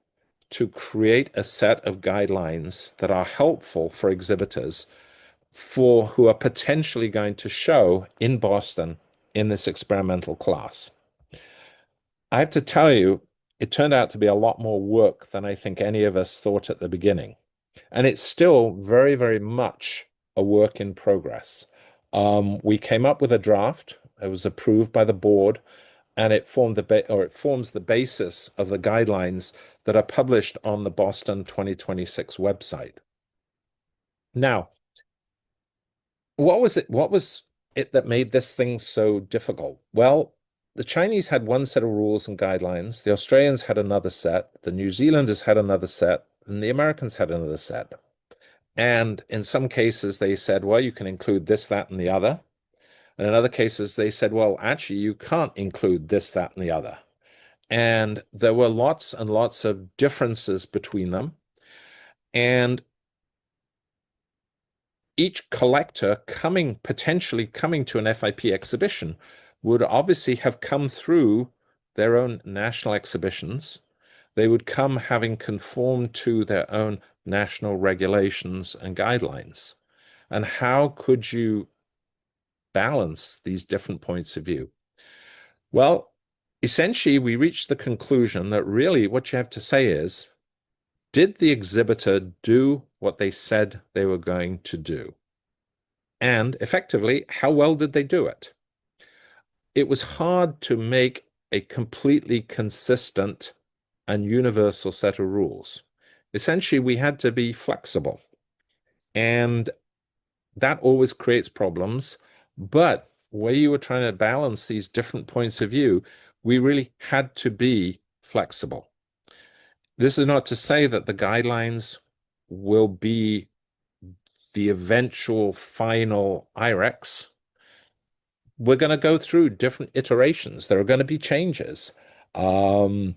to create a set of guidelines that are helpful for exhibitors for who are potentially going to show in Boston in this experimental class. I have to tell you, it turned out to be a lot more work than I think any of us thought at the beginning. And it's still very, very much a work in progress. We came up with a draft. It was approved by the board, and it forms the basis of the guidelines that are published on the Boston 2026 website. Now, what was it that made this thing so difficult? Well, the Chinese had one set of rules and guidelines, the Australians had another set, the New Zealanders had another set, and the Americans had another set. And in some cases, they said, well, you can include this, that, and the other. And in other cases, they said, well, actually, you can't include this, that, and the other. And there were lots and lots of differences between them. And each collector potentially coming to an FIP exhibition would obviously have come through their own national exhibitions. They would come having conformed to their own national regulations and guidelines. And how could you balance these different points of view? Well, essentially, we reached the conclusion that really what you have to say is, did the exhibitor do what they said they were going to do? And effectively, how well did they do it? It was hard to make a completely consistent and universal set of rules. Essentially, we had to be flexible. And that always creates problems. But where you were trying to balance these different points of view, we really had to be flexible. This is not to say that the guidelines will be the eventual final IREX. We're going to go through different iterations. There are going to be changes. But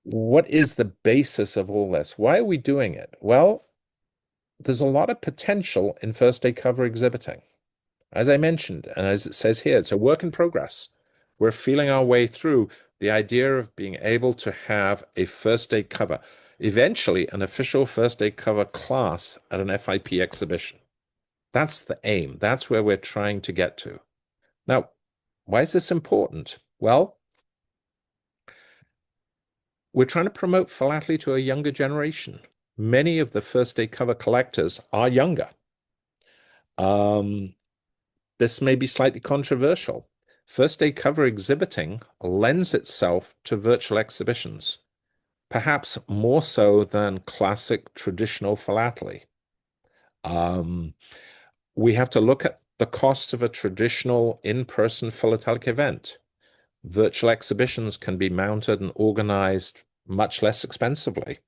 what is the basis of all this? Why are we doing it? Well, there's a lot of potential in first day cover exhibiting. As I mentioned, and as it says here, it's a work in progress. We're feeling our way through the idea of being able to have a first day cover, eventually an official first day cover class at an FIP exhibition. That's the aim. That's where we're trying to get to. Now, why is this important? Well, we're trying to promote philately to a younger generation. Many of the first day cover collectors are younger. This may be slightly controversial. First day cover exhibiting lends itself to virtual exhibitions, perhaps more so than classic traditional philately. We have to look at the cost of a traditional in-person philatelic event. Virtual exhibitions can be mounted and organized much less expensively.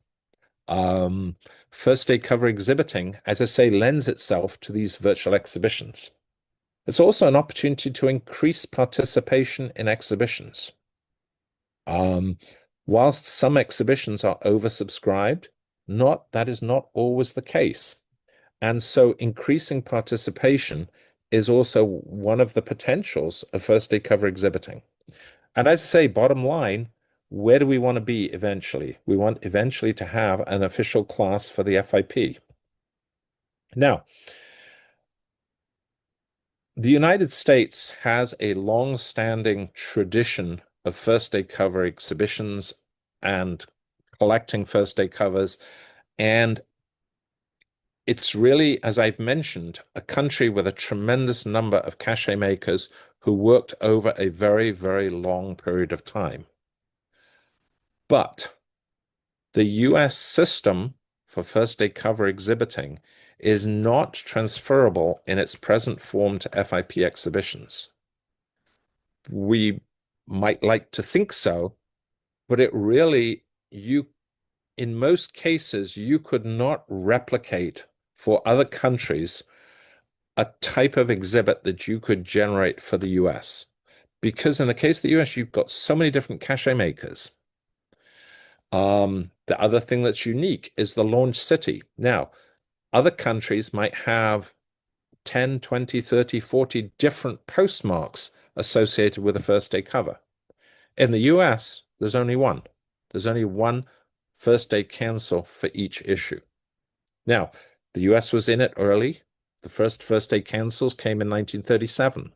Um, First day cover exhibiting, as I say, lends itself to these virtual exhibitions. It's also an opportunity to increase participation in exhibitions. Um, Whilst some exhibitions are oversubscribed, that is not always the case. And so increasing participation is also one of the potentials of first day cover exhibiting. And as I say, bottom line, where do we want to be eventually? We want eventually to have an official class for the FIP. Now, the United States has a long-standing tradition of first day cover exhibitions and collecting first day covers. And it's really, as I've mentioned, a country with a tremendous number of cachet makers who worked over a very, very long period of time. But the US system for first day cover exhibiting is not transferable in its present form to FIP exhibitions. We might like to think so, but it really, in most cases, you could not replicate for other countries a type of exhibit that you could generate for the US. Because in the case of the US, you've got so many different cachet makers. The other thing that's unique is the launch city. Now, other countries might have 10, 20, 30, 40 different postmarks associated with a first day cover. In the US, there's only one. There's only one first day cancel for each issue. Now, the US was in it early. The first day cancels came in 1937.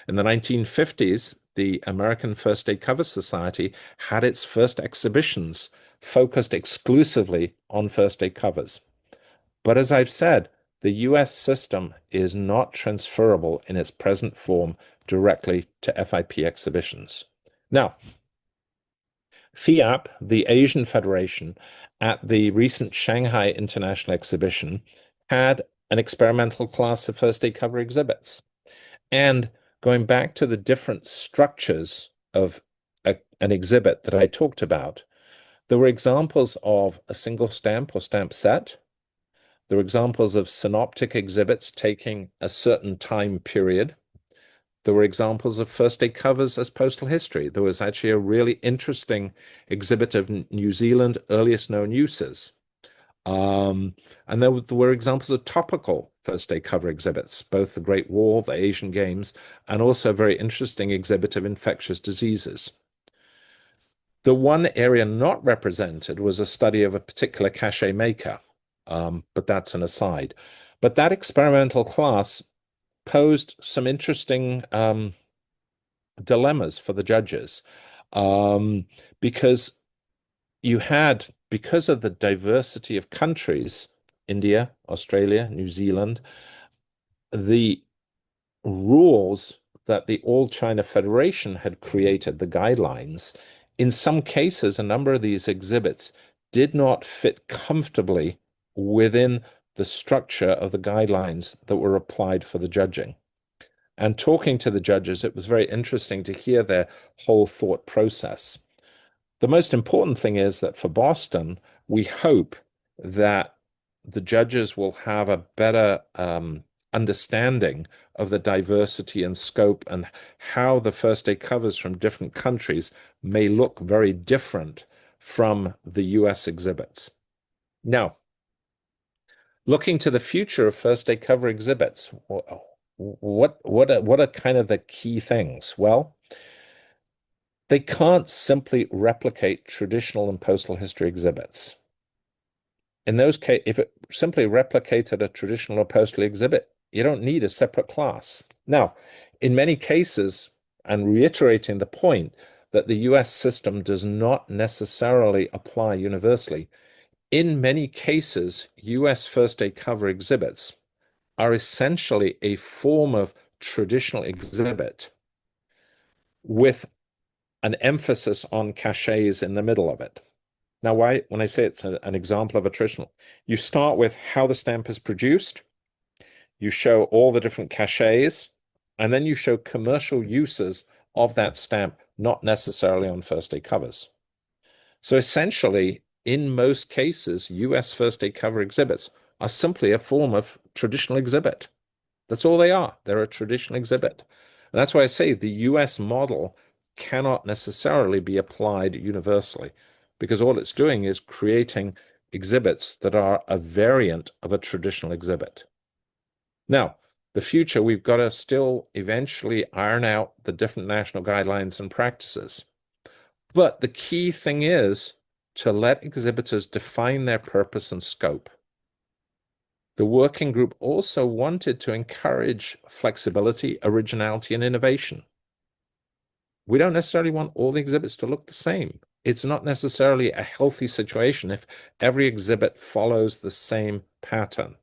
In the 1950s, the American First Day Cover Society had its first exhibitions focused exclusively on first day covers. But as I've said, the US system is not transferable in its present form directly to FIP exhibitions. Now, FIAP, the Asian Federation, at the recent Shanghai International Exhibition, had an experimental class of first day cover exhibits. And going back to the different structures of an exhibit that I talked about, there were examples of a single stamp or stamp set. There were examples of synoptic exhibits taking a certain time period. There were examples of first day covers as postal history. There was actually a really interesting exhibit of New Zealand earliest known uses. Um, and there were examples of topical first day cover exhibits, both the Great War, the Asian Games, and also a very interesting exhibit of infectious diseases. The one area not represented was a study of a particular cachet maker, but that's an aside. But that experimental class posed some interesting dilemmas for the judges um, because because of the diversity of countries, India, Australia, New Zealand, the rules that the All China Federation had created, the guidelines, in some cases, a number of these exhibits did not fit comfortably within the structure of the guidelines that were applied for the judging. And talking to the judges, it was very interesting to hear their whole thought process. The most important thing is that for Boston, we hope that the judges will have a better understanding of the diversity and scope and how the first day covers from different countries may look very different from the US exhibits. Now, looking to the future of first day cover exhibits, what are kind of the key things? Well, they can't simply replicate traditional and postal history exhibits. In those cases, if it simply replicated a traditional or postal exhibit, you don't need a separate class. Now, in many cases, and reiterating the point that the US system does not necessarily apply universally, in many cases, US first day cover exhibits are essentially a form of traditional exhibit with an emphasis on cachets in the middle of it. Now, when I say it's an example of a traditional, you start with how the stamp is produced, you show all the different cachets, and then you show commercial uses of that stamp, not necessarily on first day covers. So essentially, in most cases, US first day cover exhibits are simply a form of traditional exhibit. That's all they are. They're a traditional exhibit. And that's why I say the US model cannot necessarily be applied universally because all it's doing is creating exhibits that are a variant of a traditional exhibit. Now, the future, we've got to still eventually iron out the different national guidelines and practices. But the key thing is to let exhibitors define their purpose and scope. The working group also wanted to encourage flexibility, originality, and innovation. We don't necessarily want all the exhibits to look the same. It's not necessarily a healthy situation if every exhibit follows the same pattern.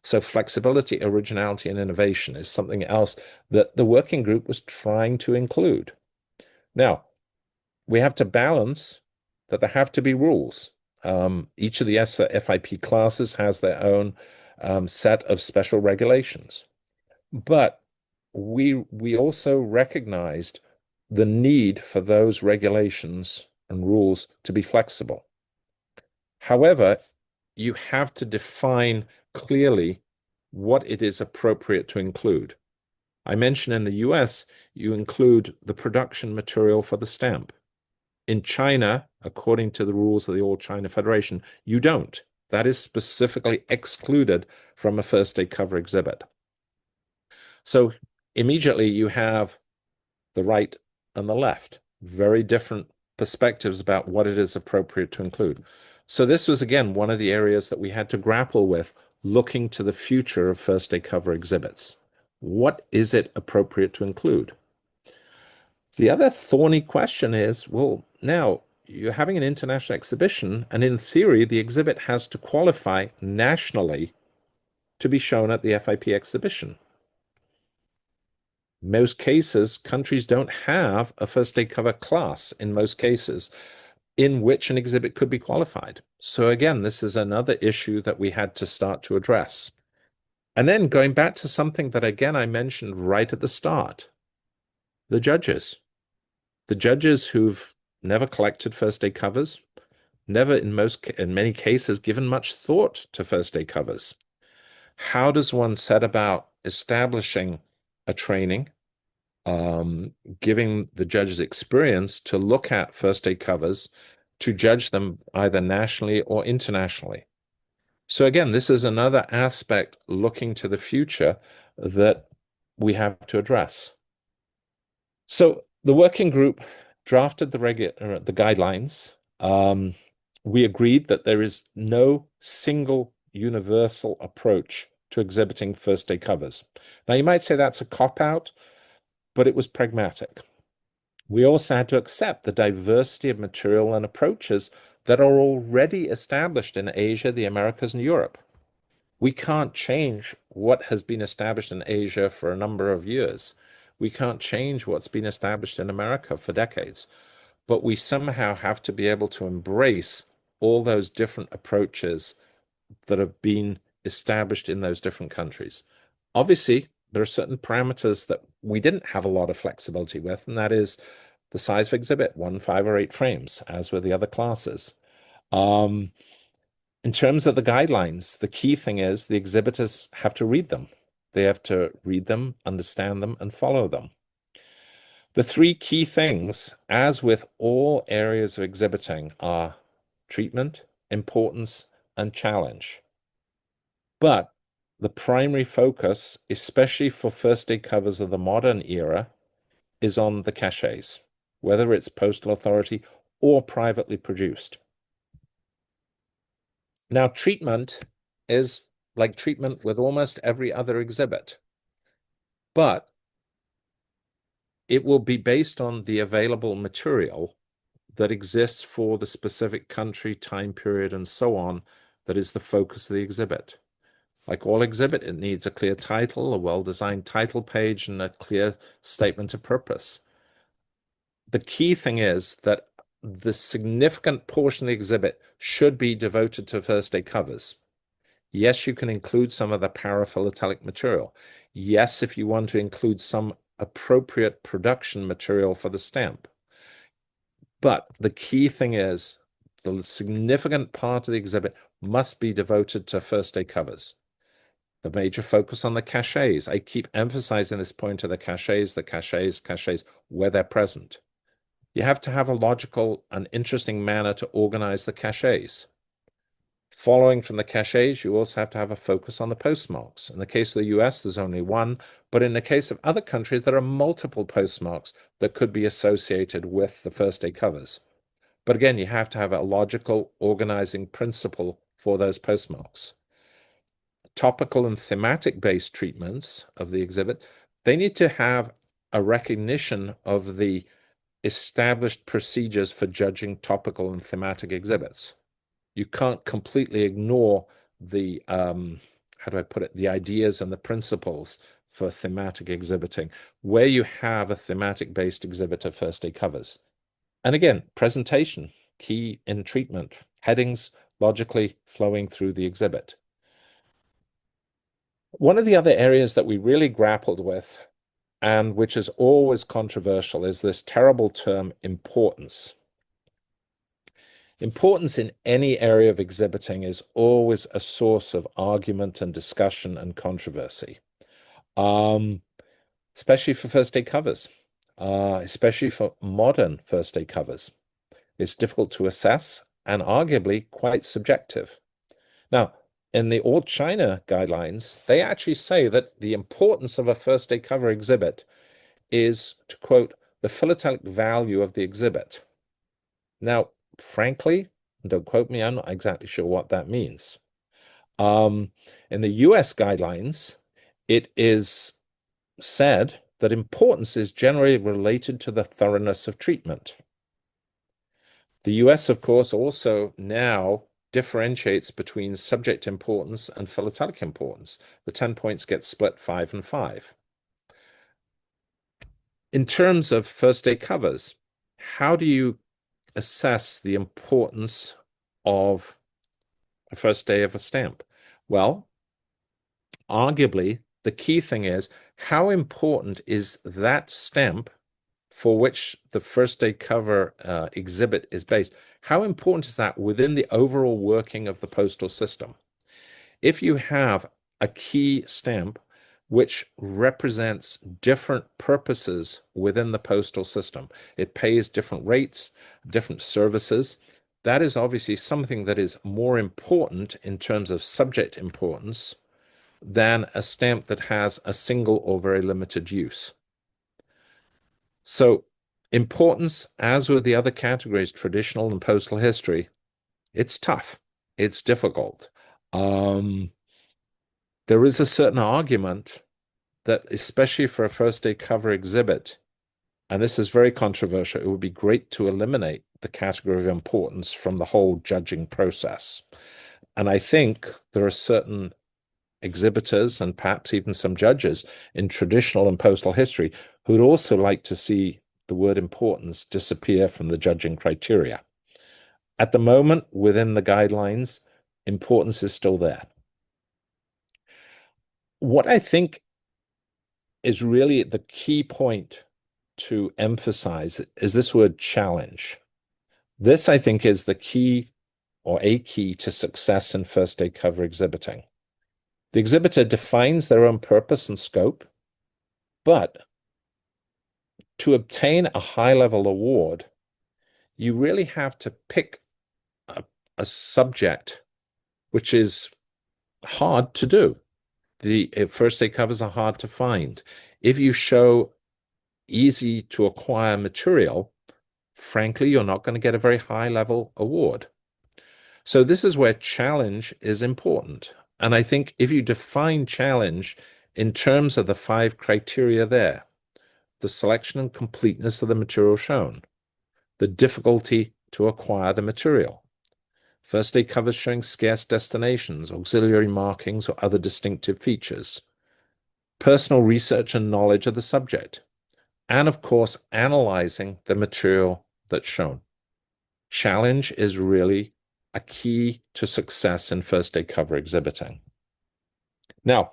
So flexibility, originality, and innovation is something else that the working group was trying to include. Now, we have to balance that there have to be rules. Each of the FIP classes has their own set of special regulations. But we also recognized the need for those regulations and rules to be flexible. However, you have to define clearly what it is appropriate to include. I mentioned in the US, you include the production material for the stamp. In China, according to the rules of the All China Federation, you don't. That is specifically excluded from a first day cover exhibit. So immediately you have the right and the left, very different perspectives about what it is appropriate to include. So this was, again, one of the areas that we had to grapple with looking to the future of first day cover exhibits. What is it appropriate to include? The other thorny question is, well, now you're having an international exhibition, and in theory, the exhibit has to qualify nationally to be shown at the FIP exhibition. Most cases, countries don't have a first day cover class in most cases in which an exhibit could be qualified. So again, this is another issue that we had to start to address. And then going back to something that, again, I mentioned right at the start, the judges. The judges who've never collected first day covers, never in many cases given much thought to first day covers. How does one set about establishing a training, giving the judges experience to look at first day covers to judge them either nationally or internationally? So again, this is another aspect looking to the future that we have to address. So the working group drafted the guidelines. We agreed that there is no single universal approach to exhibiting first day covers. Now, you might say that's a cop-out, but it was pragmatic. We also had to accept the diversity of material and approaches that are already established in Asia, the Americas, and Europe. We can't change what has been established in Asia for a number of years. We can't change what's been established in America for decades. But we somehow have to be able to embrace all those different approaches that have been established in those different countries. Obviously, there are certain parameters that we didn't have a lot of flexibility with, and that is the size of exhibit, 1, 5, or 8 frames, as with the other classes. In terms of the guidelines, the key thing is the exhibitors have to read them. They have to read them, understand them, and follow them. The three key things, as with all areas of exhibiting, are treatment, importance, and challenge. But the primary focus, especially for first day covers of the modern era, is on the cachets, whether it's postal authority or privately produced. Now, treatment is like treatment with almost every other exhibit, but it will be based on the available material that exists for the specific country, time period, and so on, that is the focus of the exhibit. Like all exhibit, it needs a clear title, a well-designed title page, and a clear statement of purpose. The key thing is that the significant portion of the exhibit should be devoted to first day covers. Yes, you can include some of the paraphilatelic material. Yes, if you want to include some appropriate production material for the stamp. But the key thing is the significant part of the exhibit must be devoted to first day covers. The major focus on the cachets. I keep emphasizing this point of the cachets, where they're present. You have to have a logical and interesting manner to organize the cachets. Following from the cachets, you also have to have a focus on the postmarks. In the case of the US, there's only one, but in the case of other countries, there are multiple postmarks that could be associated with the first day covers. But again, you have to have a logical organizing principle for those postmarks. Topical and thematic-based treatments of the exhibit, they need to have a recognition of the established procedures for judging topical and thematic exhibits. You can't completely ignore the, how do I put it, the ideas and the principles for thematic exhibiting, where you have a thematic-based exhibit of first day covers. And again, presentation, key in treatment, headings logically flowing through the exhibit. One of the other areas that we really grappled with, and which is always controversial, is this terrible term importance. Importance in any area of exhibiting is always a source of argument and discussion and controversy, especially for first day covers, especially for modern first day covers. It's difficult to assess and arguably quite subjective. Now, in the Old China guidelines, they actually say that the importance of a first day cover exhibit is, to quote, the philatelic value of the exhibit. Now, frankly, don't quote me, I'm not exactly sure what that means. In the US guidelines, it is said that importance is generally related to the thoroughness of treatment. The US, of course, also now differentiates between subject importance and philatelic importance. The 10 points get split 5 and 5. In terms of first day covers, how do you assess the importance of a first day of a stamp? Well, arguably, the key thing is how important is that stamp for which the first day cover exhibit is based? How important is that within the overall working of the postal system? If you have a key stamp which represents different purposes within the postal system, it pays different rates, different services. That is obviously something that is more important in terms of subject importance than a stamp that has a single or very limited use. So importance, as with the other categories, traditional and postal history, it's tough. It's difficult. There is a certain argument that, especially for a first day cover exhibit, and this is very controversial, it would be great to eliminate the category of importance from the whole judging process. And I think there are certain exhibitors and perhaps even some judges in traditional and postal history who'd also like to see the word importance disappear from the judging criteria. At the moment, within the guidelines, importance is still there. What I think is really the key point to emphasize is this word challenge. This, I think, is the key or a key to success in first day cover exhibiting. The exhibitor defines their own purpose and scope, but to obtain a high-level award, you really have to pick a subject which is hard to do. The first day covers are hard to find. If you show easy to acquire material, frankly, you're not going to get a very high-level award. So this is where challenge is important. And I think if you define challenge in terms of the 5 criteria there, the selection and completeness of the material shown, the difficulty to acquire the material, first day covers showing scarce destinations, auxiliary markings, or other distinctive features, personal research and knowledge of the subject, and of course, analyzing the material that's shown. Challenge is really a key to success in first day cover exhibiting. Now,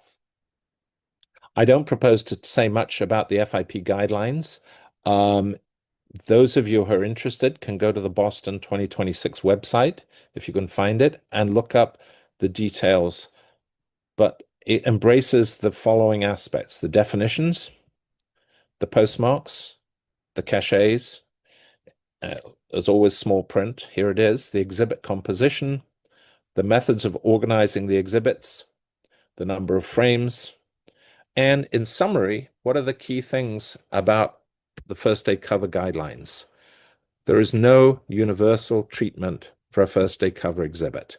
I don't propose to say much about the FIP guidelines. Those of you who are interested can go to the Boston 2026 website, if you can find it, and look up the details. But it embraces the following aspects: the definitions, the postmarks, the cachets, uh, as always, small print. Here it is: the exhibit composition, the methods of organizing the exhibits, the number of frames, and in summary, what are the key things about the first aid cover guidelines? There is no universal treatment for a first aid cover exhibit.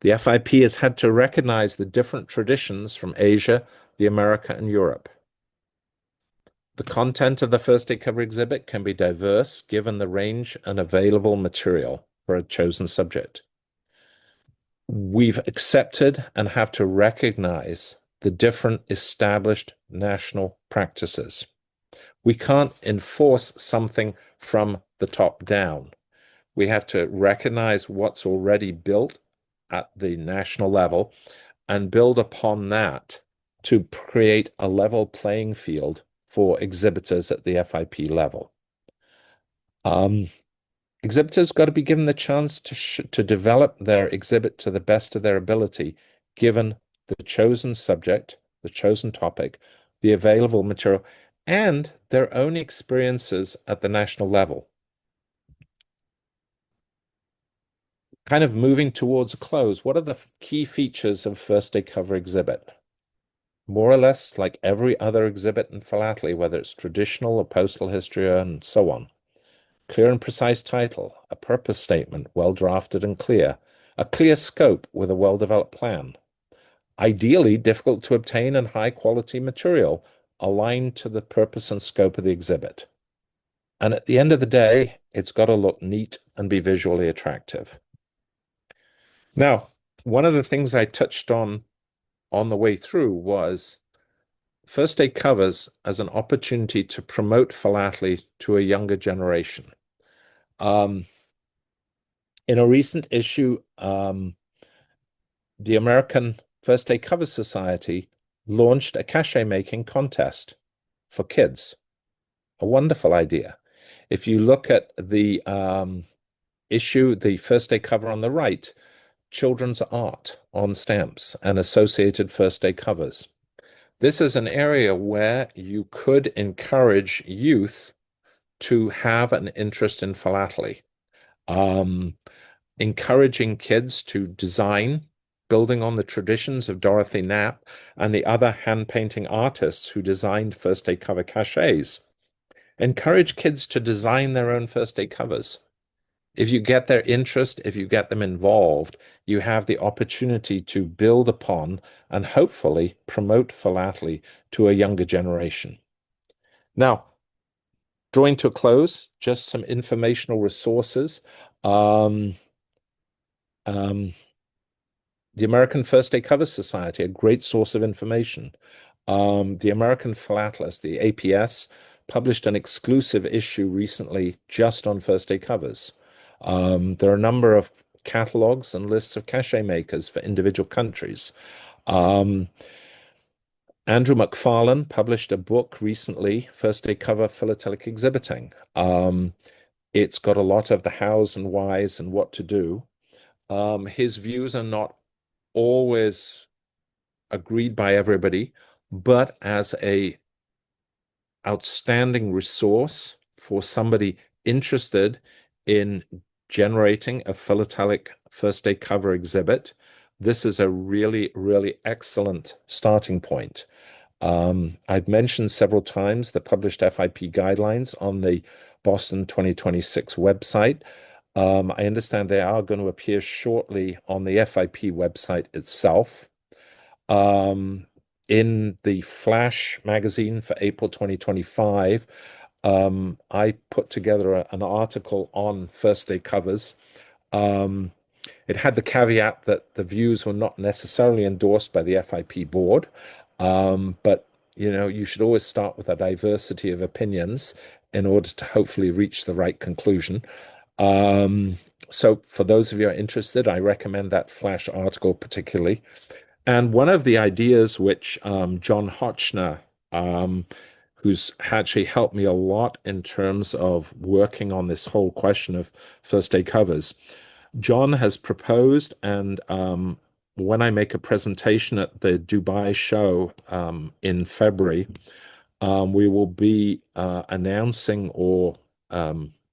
The FIP has had to recognize the different traditions from Asia, the America, and Europe. The content of the first aid cover exhibit can be diverse given the range and available material for a chosen subject. We've accepted and have to recognize the different established national practices. We can't enforce something from the top down. We have to recognize what's already built at the national level and build upon that to create a level playing field for exhibitors at the FIP level. Exhibitors got to be given the chance to develop their exhibit to the best of their ability, given the chosen subject, the chosen topic, the available material, and their own experiences at the national level. Kind of moving towards a close, what are the key features of first aid cover exhibit? More or less like every other exhibit in philately, whether it's traditional or postal history and so on. Clear and precise title, a purpose statement, well drafted and clear, a clear scope with a well-developed plan. Ideally, difficult to obtain and high quality material aligned to the purpose and scope of the exhibit. And at the end of the day, it's got to look neat and be visually attractive. Now, one of the things I touched on the way through was first aid covers as an opportunity to promote philately to a younger generation. In a recent issue, the American First Aid Cover Society launched a cachet making contest for kids. A wonderful idea. If you look at the issue, the first aid cover on the right, children's art on stamps and associated first aid covers. This is an area where you could encourage youth to have an interest in philately. Encouraging kids to design, building on the traditions of Dorothy Knapp and the other hand painting artists who designed first aid cover cachets. Encourage kids to design their own first aid covers. If you get their interest, if you get them involved, you have the opportunity to build upon and hopefully promote philately to a younger generation. Now, drawing to a close, just some informational resources. The American First Aid Cover Society, a great source of information. The American Philatelist, the APS, published an exclusive issue recently just on first aid covers. There are a number of catalogs and lists of cachet makers for individual countries. Andrew McFarlane published a book recently, First Aid Cover Philatelic Exhibiting. It's got a lot of the hows and whys and what to do. His views are not always agreed by everybody, but as a outstanding resource for somebody interested in generating a philatelic first aid cover exhibit, this is a really, really excellent starting point. I've mentioned several times the published FIP guidelines on the Boston 2026 website. I understand they are going to appear shortly on the FIP website itself. In the Flash magazine for April 2025, I put together an article on first aid covers. It had the caveat that the views were not necessarily endorsed by the FIP board, but you should always start with a diversity of opinions in order to hopefully reach the right conclusion. So for those of you who are interested, I recommend that Flash article particularly. And one of the ideas which John Hotchner, who's actually helped me a lot in terms of working on this whole question of first day covers. John has proposed, and when I make a presentation at the Dubai show in February, we will be announcing or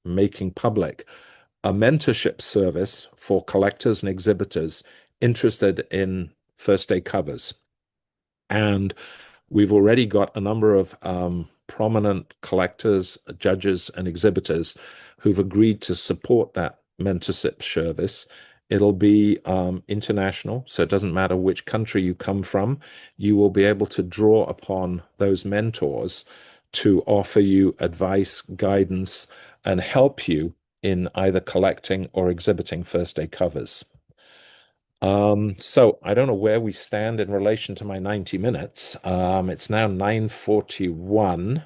making public a mentorship service for collectors and exhibitors interested in first day covers. And we've already got a number of prominent collectors, judges, and exhibitors who've agreed to support that mentorship service. It'll be international, so it doesn't matter which country you come from. You will be able to draw upon those mentors to offer you advice, guidance, and help you in either collecting or exhibiting first day covers. So I don't know where we stand in relation to my 90 minutes. It's now 9:41.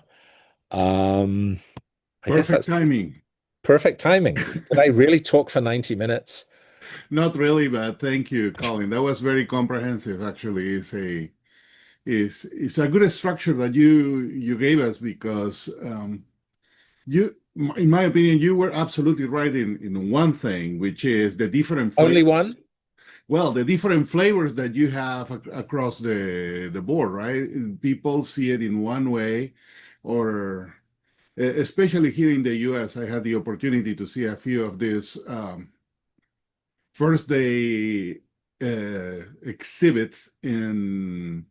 Um, I guess Perfect that's timing. perfect timing. Did I really talk for 90 minutes? Not really, but thank you, Colin. That was very comprehensive. Actually, is a good structure that you gave us because you, in my opinion, you were absolutely right in one thing, which is the different Only flavors. one? Well, the different flavors that you have across the board, right? People see it in one way, or especially here in the U.S., I had the opportunity to see a few of these first day exhibits in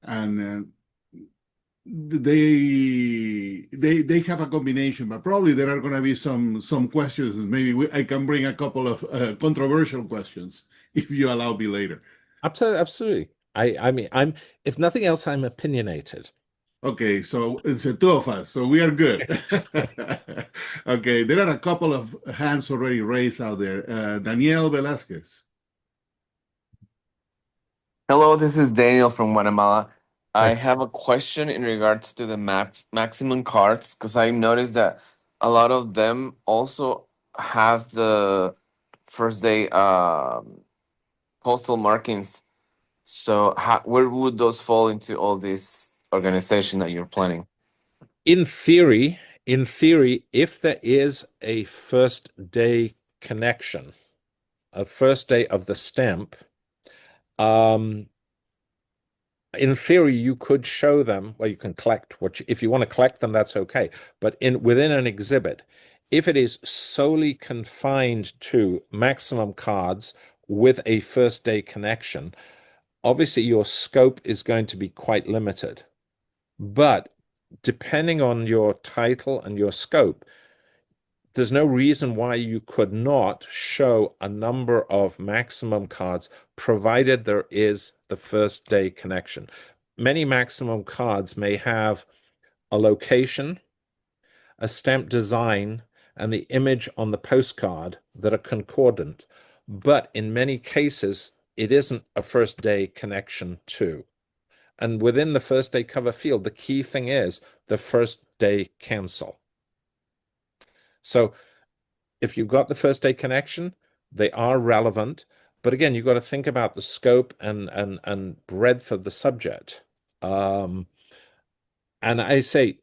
and they have a combination, but probably there are going to be some questions. Maybe I can bring a couple of controversial questions if you allow me later. Absolutely, absolutely. I mean, if nothing else, I'm opinionated. Okay, so it's the two of us, so we are good. Okay, there are a couple of hands already raised out there. Daniel Velasquez. Hello, this is Daniel from Guatemala. I Hi. have a question in regards to the maximum cards because I noticed that a lot of them also have the first day postal markings. So, where would those fall into all this organization that you're planning? In theory, if there is a first day connection, a first day of the stamp, um, in theory, you could show them. Well, you can collect if you want to collect them, that's okay. But within an exhibit, if it is solely confined to maximum cards with a first day connection, obviously your scope is going to be quite limited. But depending on your title and your scope, there's no reason why you could not show a number of maximum cards, provided there is the first day connection. Many maximum cards may have a location, a stamp design, and the image on the postcard that are concordant. But in many cases, it isn't a first day connection too. And within the first day cover field, the key thing is the first day cancel. So if you've got the first day connection, they are relevant. But again, you've got to think about the scope and breadth of the subject. And I say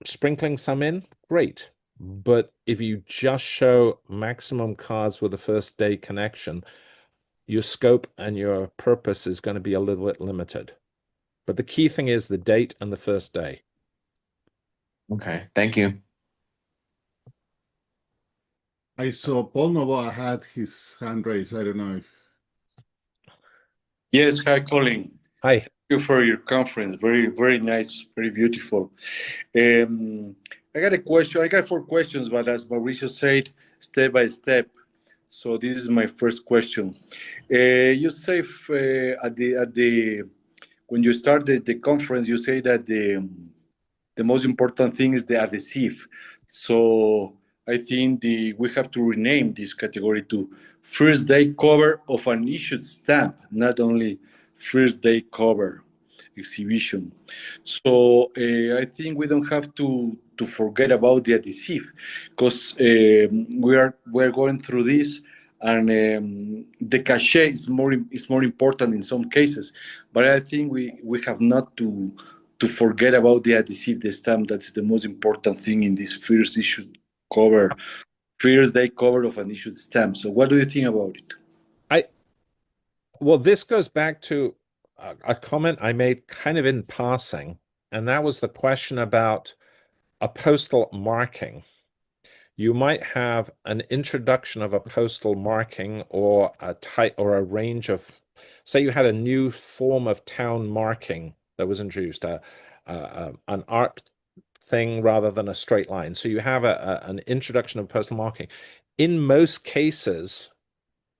sprinkling some in, great. But if you just show maximum cards with a first day connection, your scope and your purpose is going to be a little bit limited. But the key thing is the date and the first day. Okay, thank you. I saw Paul Novoa had his hand raised. I don't know if. Yes, hi, Colin. Hi. Thank you for your conference. Very, very nice, very beautiful. I got a question. I got four questions, but as Mauricio said, step by step. So this is my first question. You say at the when you started the conference, you say that the most important thing is the adhesive. So I think we have to rename this category to first day cover of an issued stamp, not only first day cover exhibition. So I think we don't have to forget about the adhesive because we're going through this, and the cachet is more important in some cases. But I think we have not to forget about the adhesive, the stamp. That's the most important thing in this first issue cover, first day cover of an issued stamp. So what do you think about it? Well, this goes back to a comment I made kind of in passing, and that was the question about a postal marking. You might have an introduction of a postal marking or a type or a range of, say you had a new form of town marking that was introduced, an arc thing rather than a straight line. So you have an introduction of postal marking. In most cases,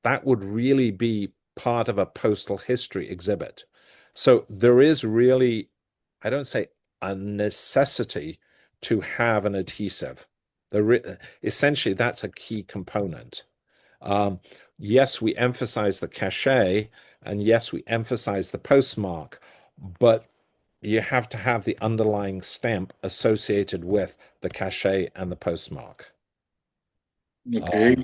that would really be part of a postal history exhibit. So there is really, I don't say a necessity to have an adhesive. Essentially, that's a key component. Yes, we emphasize the cachet, and yes, we emphasize the postmark, but you have to have the underlying stamp associated with the cachet and the postmark. Okay.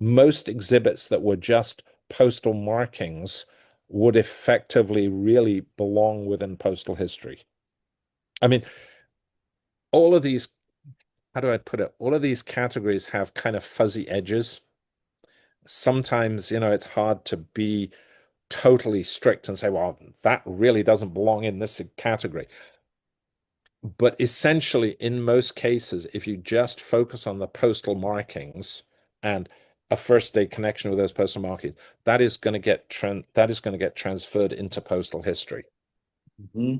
Most exhibits that were just postal markings would effectively really belong within postal history. I mean, all of these, how do I put it? All of these categories have kind of fuzzy edges. Sometimes, it's hard to be totally strict and say, well, that really doesn't belong in this category. But essentially, in most cases, if you just focus on the postal markings and a first day connection with those postal markings, that is going to get transferred into postal history. Mm-hmm.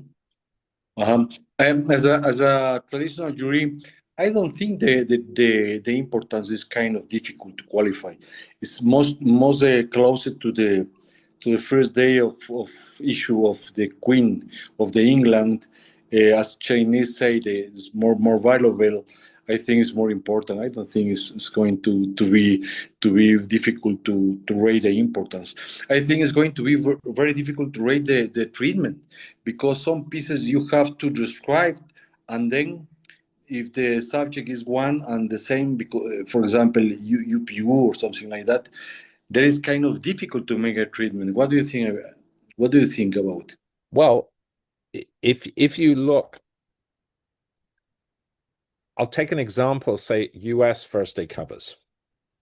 As a traditional jury, I don't think the importance is kind of difficult to qualify. It's most closer to the first day of issue of the Queen of the England. As Chinese say, it's more valuable. I think it's more important. I don't think it's going to be difficult to rate the importance. I think it's going to be very difficult to rate the treatment, because some pieces you have to describe, and then if the subject is one and the same, because for example UPU or something like that, there is kind of difficult to make a treatment. What do you think? What do you think about it? Well, if you look, I'll take an example, say US first day covers.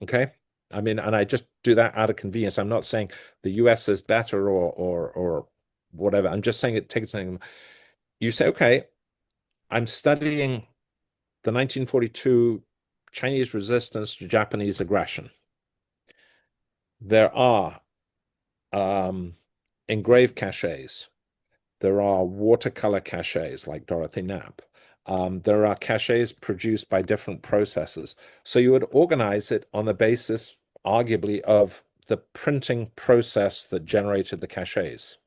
Okay. I mean, and I just do that out of convenience. I'm not saying the US is better or whatever. I'm just saying it takes something. You say, okay, I'm studying the 1942 Chinese resistance to Japanese aggression. There are engraved cachets. There are watercolor cachets like Dorothy Knapp. There are cachets produced by different processes. So you would organize it on the basis, arguably, of the printing process that generated the cachets.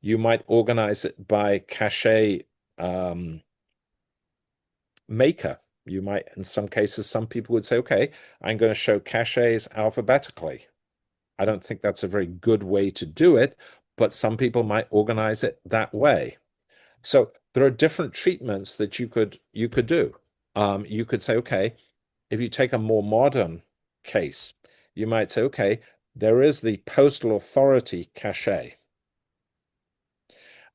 You might organize it by cachet maker. You might, in some cases, some people would say, okay, I'm going to show cachets alphabetically. I don't think that's a very good way to do it, but some people might organize it that way. So there are different treatments that you could do. You could say, okay, if you take a more modern case, you might say, okay, there is the postal authority cachet.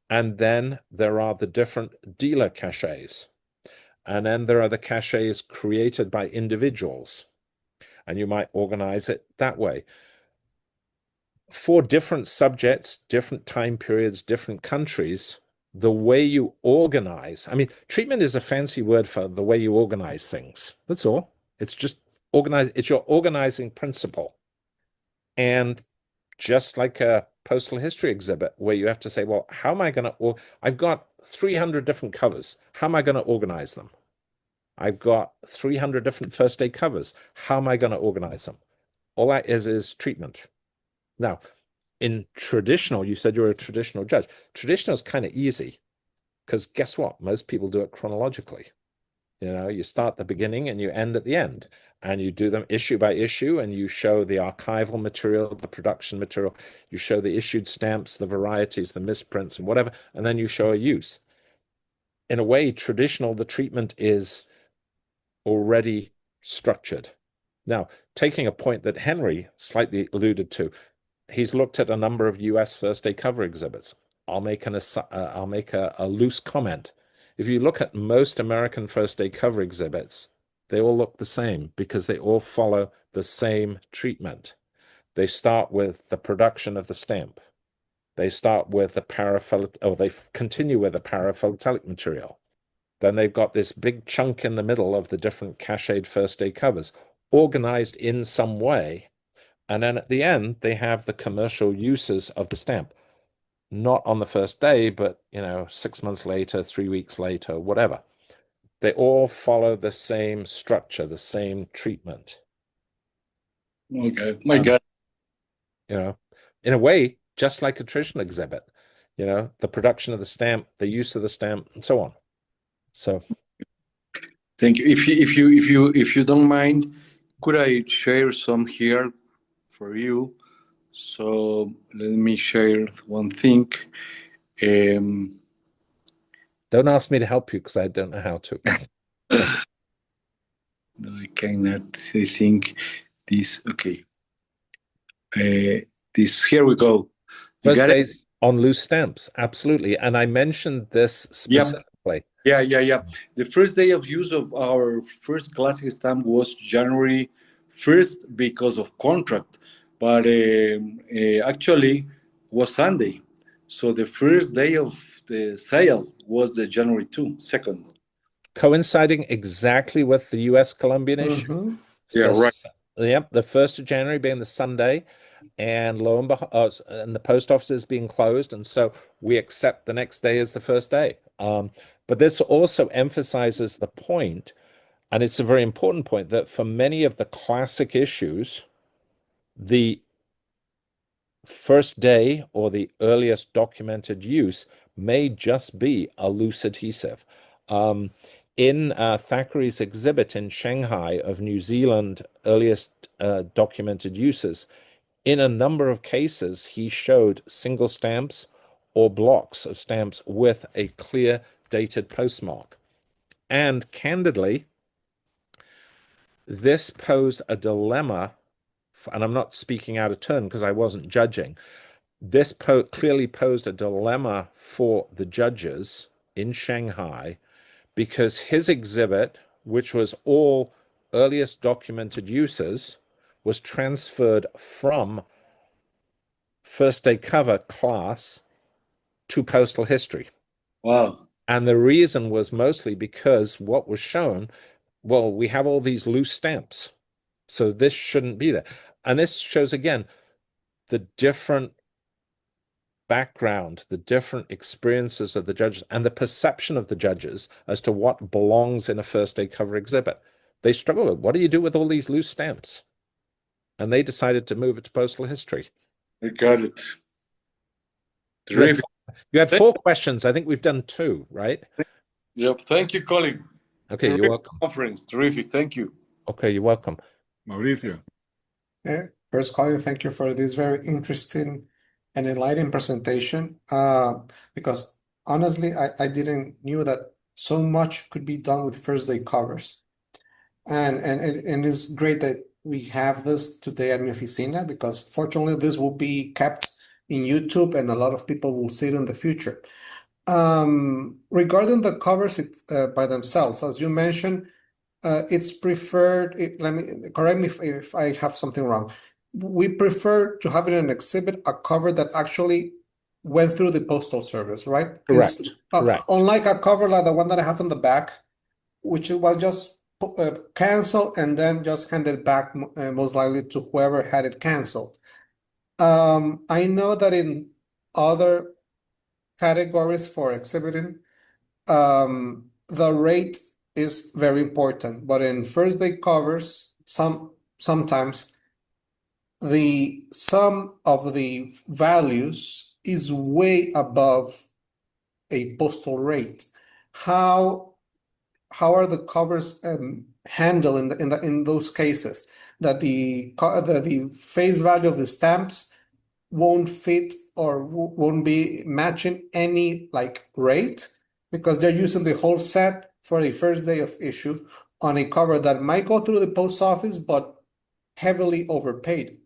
And then there are the different dealer cachets. And then there are the cachets created by individuals. And you might organize it that way. For different subjects, different time periods, different countries, the way you organize, I mean, treatment is a fancy word for the way you organize things. That's all. It's just organize, it's your organizing principle. And just like a postal history exhibit where you have to say, well, how am I going to, I've got 300 different covers. How am I going to organize them? I've got 300 different first day covers. How am I going to organize them? All that is treatment. Now, in traditional, you said you're a traditional judge. Traditional is kind of easy because guess what? Most people do it chronologically. You start at the beginning and you end at the end, and you do them issue by issue, and you show the archival material, the production material, you show the issued stamps, the varieties, the misprints, and whatever, and then you show a use. In a way, traditional, the treatment is already structured. Now, taking a point that Henry slightly alluded to, he's looked at a number of US first day cover exhibits. I'll make a loose comment. If you look at most American first day cover exhibits, they all look the same because they all follow the same treatment. They start with the production of the stamp. They start with the they continue with the paraphilic material. Then they've got this big chunk in the middle of the different cached first day covers, organized in some way. And then at the end, they have the commercial uses of the stamp, not on the first day, but 6 months later, 3 weeks later, whatever. They all follow the same structure, the same treatment. Okay, my God. In a way, just like a traditional exhibit, the production of the stamp, the use of the stamp, and so on. So, Thank you. If you don't mind, could I share some here for you? So let me share one thing. don't ask me to help you because I don't know how to. No, I cannot. I think this. Okay. This here we go. You First got it? days on loose stamps, absolutely. And I mentioned this specifically. Yeah. The first day of use of our first classic stamp was January 1st because of contract, but actually was Sunday. So the first day of the sale was the January 2nd. Coinciding exactly with the US Columbian issue. Yeah, right. Yep, the 1st of January being the Sunday, and lo and behold, and the post offices being closed, and so we accept the next day as the first day. But this also emphasizes the point, and it's a very important point, that for many of the classic issues, the first day or the earliest documented use may just be a loose adhesive. In Thackeray's exhibit in Shanghai of New Zealand earliest documented uses, in a number of cases, he showed single stamps or blocks of stamps with a clear dated postmark. And candidly, this posed a dilemma, and I'm not speaking out of turn because I wasn't judging. This clearly posed a dilemma for the judges in Shanghai because his exhibit, which was all earliest documented uses, was transferred from first day cover class to postal history. Wow. And the reason was mostly because what was shown, well, we have all these loose stamps, so this shouldn't be there. And this shows again the different background, the different experiences of the judges, and the perception of the judges as to what belongs in a first day cover exhibit. They struggle with what do you do with all these loose stamps? And they decided to move it to postal history. I got it. Terrific. You had 4 questions. I think we've done 2, right? Yep. Thank you, Colin. Okay, you're welcome. Conference. Terrific. Thank you. Okay, you're welcome. Mauricio. First, Colin, thank you for this very interesting and enlightening presentation. Because honestly, I didn't knew that so much could be done with first day covers. And it's great that we have this today at Mi Oficina because fortunately this will be kept in YouTube and a lot of people will see it in the future. Regarding the covers by themselves, as you mentioned, it's preferred. Let me correct me if I have something wrong. We prefer to have in an exhibit a cover that actually went through the postal service, right? Correct. Correct. Unlike a cover like the one that I have on the back, which was just canceled and then just handed back most likely to whoever had it canceled. I know that in other categories for exhibiting, the rate is very important, but in first day covers, sometimes the sum of the values is way above a postal rate. How are the covers handled in those cases that the face value of the stamps won't fit or won't be matching any like rate because they're using the whole set for the first day of issue on a cover that might go through the post office but heavily overpaid.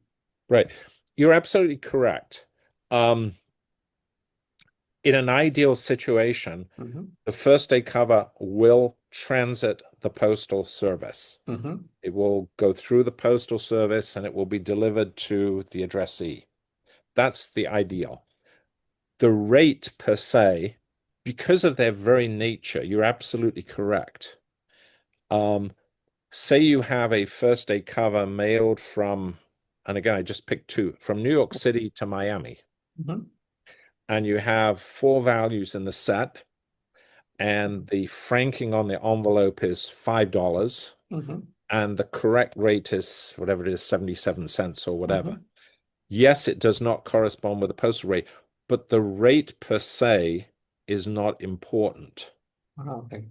Right. You're absolutely correct. in an ideal situation, Mm-hmm. the first day cover will transit the postal service. Mm-hmm. It will go through the postal service and it will be delivered to the addressee. That's the ideal. The rate per se, because of their very nature, you're absolutely correct. Say you have a first day cover mailed from, and again, I just picked two, from New York City to Miami, Mm-hmm. and you have four values in the set, and the franking on the envelope is $5, Mm-hmm. and the correct rate is whatever it is, 77 cents or whatever. Mm-hmm. Yes, it does not correspond with the postal rate, but the rate per se is not important. Okay.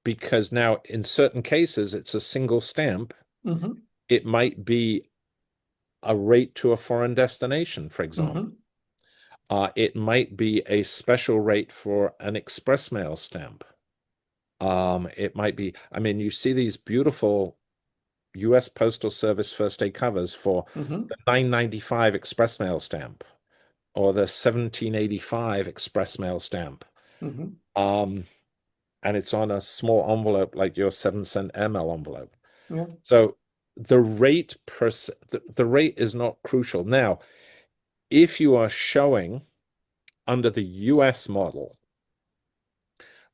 Because now in certain cases it's a single stamp. Mm-hmm. It might be a rate to a foreign destination, for example. Mm-hmm. It might be a special rate for an express mail stamp. It might be, I mean, you see these beautiful US Postal Service first day covers for Mm-hmm. the 9.95 express mail stamp or the 17.85 express mail stamp. Mm-hmm. And it's on a small envelope like your 7-cent ML envelope. Yeah. So the rate the rate is not crucial. Now, if you are showing under the US model,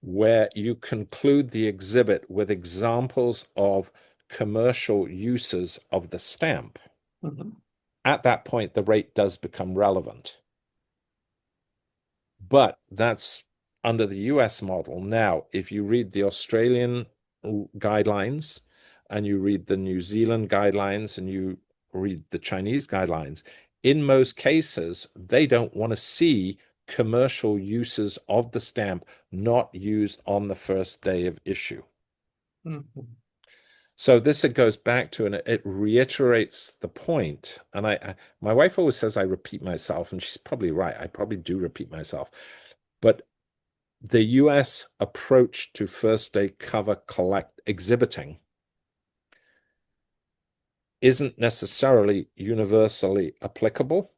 where you conclude the exhibit with examples of commercial uses of the stamp, Mm-hmm. at that point, the rate does become relevant. But that's under the US model. Now, if you read the Australian guidelines and you read the New Zealand guidelines and you read the Chinese guidelines, in most cases, they don't want to see commercial uses of the stamp not used on the first day of issue. Mm-hmm. So this it goes back to, and it reiterates the point. And my wife always says I repeat myself, and she's probably right. I probably do repeat myself. But the US approach to first day cover collect exhibiting isn't necessarily universally applicable,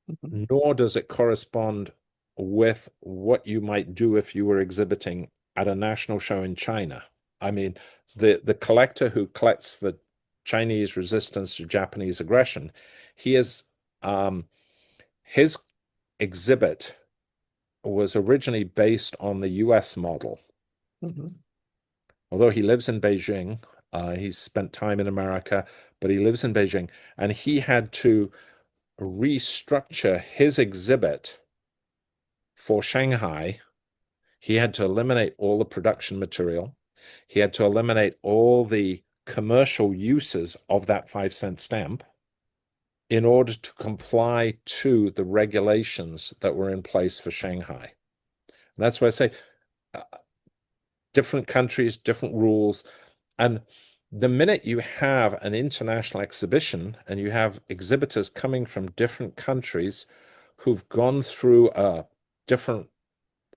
Mm-hmm. nor does it correspond with what you might do if you were exhibiting at a national show in China. I mean, the collector who collects the Chinese resistance to Japanese aggression, he is his exhibit was originally based on the US model. Mm-hmm. Although he lives in Beijing, he's spent time in America, but he lives in Beijing, and he had to restructure his exhibit for Shanghai. He had to eliminate all the production material. He had to eliminate all the commercial uses of that 5-cent stamp in order to comply to the regulations that were in place for Shanghai. And that's why I say different countries, different rules. And the minute you have an international exhibition and you have exhibitors coming from different countries who've gone through a different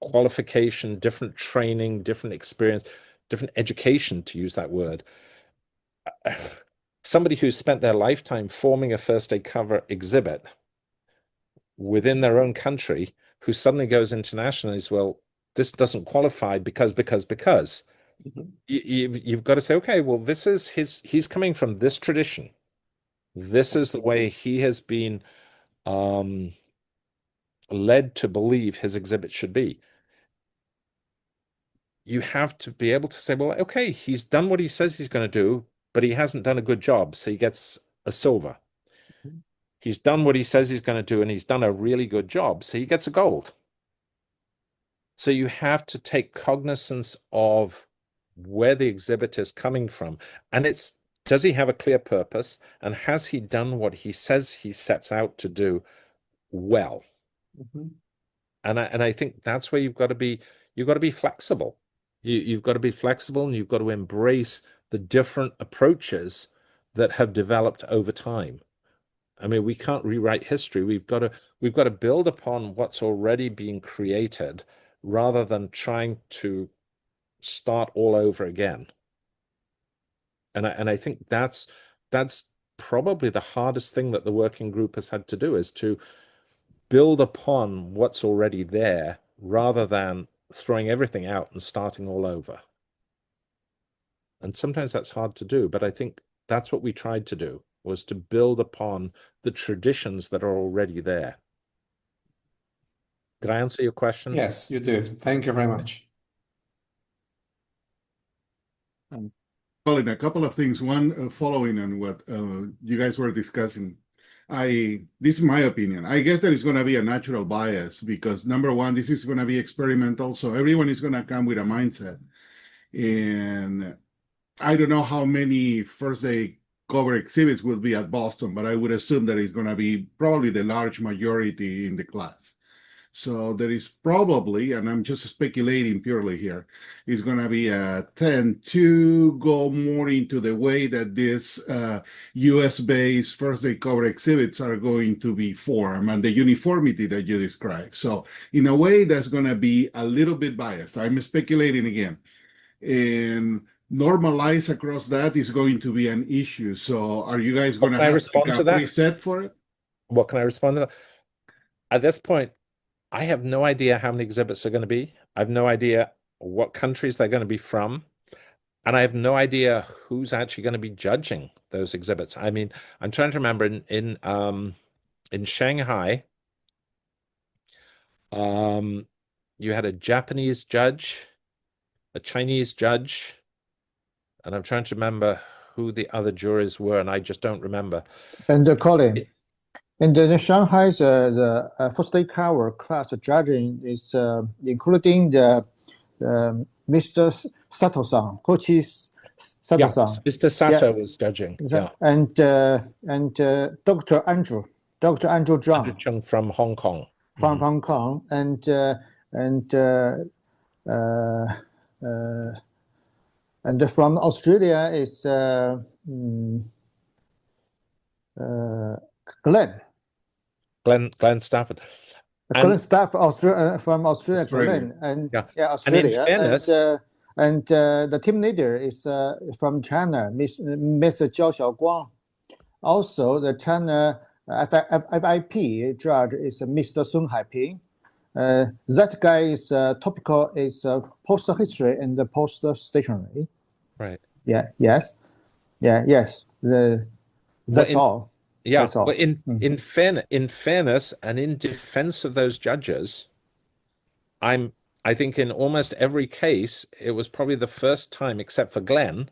qualification, different training, different experience, different education, to use that word, somebody who's spent their lifetime forming a first day cover exhibit within their own country who suddenly goes international is, well, this doesn't qualify because. Mm-hmm. You've got to say, okay, well, this is he's coming from this tradition. This is the way he has been led to believe his exhibit should be. You have to be able to say, well, okay, he's done what he says he's going to do, but he hasn't done a good job, so he gets a silver. He's done what he says he's going to do, and he's done a really good job, so he gets a gold. So you have to take cognizance of where the exhibit is coming from. And it's, does he have a clear purpose? And has he done what he says he sets out to do well? Mm-hmm. And I think that's where you've got to be flexible. You've got to be flexible and you've got to embrace the different approaches that have developed over time. I mean, we can't rewrite history. We've got to build upon what's already been created rather than trying to start all over again. And I think that's probably the hardest thing that the working group has had to do is to build upon what's already there rather than throwing everything out and starting all over. And sometimes that's hard to do, but I think that's what we tried to do, was to build upon the traditions that are already there. Did I answer your question? Yes, you did. Thank you very much. Colin, a couple of things. One, following on what you guys were discussing. This is my opinion. I guess there is going to be a natural bias because number one, this is going to be experimental, so everyone is going to come with a mindset. And I don't know how many first day cover exhibits will be at Boston, but I would assume that it's going to be probably the large majority in the class. So there is probably, and I'm just speculating purely here, is going to be a tend to go more into the way that this US-based first day cover exhibits are going to be formed and the uniformity that you described. So in a way, that's going to be a little bit biased. I'm speculating again. And normalize across that is going to be an issue. So are you guys going to Can I have respond like to a that? preset for it? What can I respond to that? At this point, I have no idea how many exhibits are going to be. I have no idea what countries they're going to be from. And I have no idea who's actually going to be judging those exhibits. I mean, I'm trying to remember in Shanghai, you had a Japanese judge, a Chinese judge, and I'm trying to remember who the other juries were, and I just don't remember. And Colin, and the Shanghai, the first day cover class judging is including the Mr. Sato-san, Kochi Yeah, Sato-san, Mr. Sato was judging. Yeah, and Dr. Andrew Andrew Zhang Chung from Hong Kong. from Hong Kong, and from Australia is Glenn Stafford. Colin Staff from Australia, Australia. Glenn, and Yeah. Australia, And in fairness, and the team leader is from China, Miss Jiao Xiaoguang. Also, the China FIP judge is Mr. Sun Haiping. That guy is topical, is post history and the post stationery. right. Yeah. Yes. Yeah. Yes. That's all. Yeah, That's all. but in fairness and in defense of those judges, I think in almost every case, it was probably the first time, except for Glenn,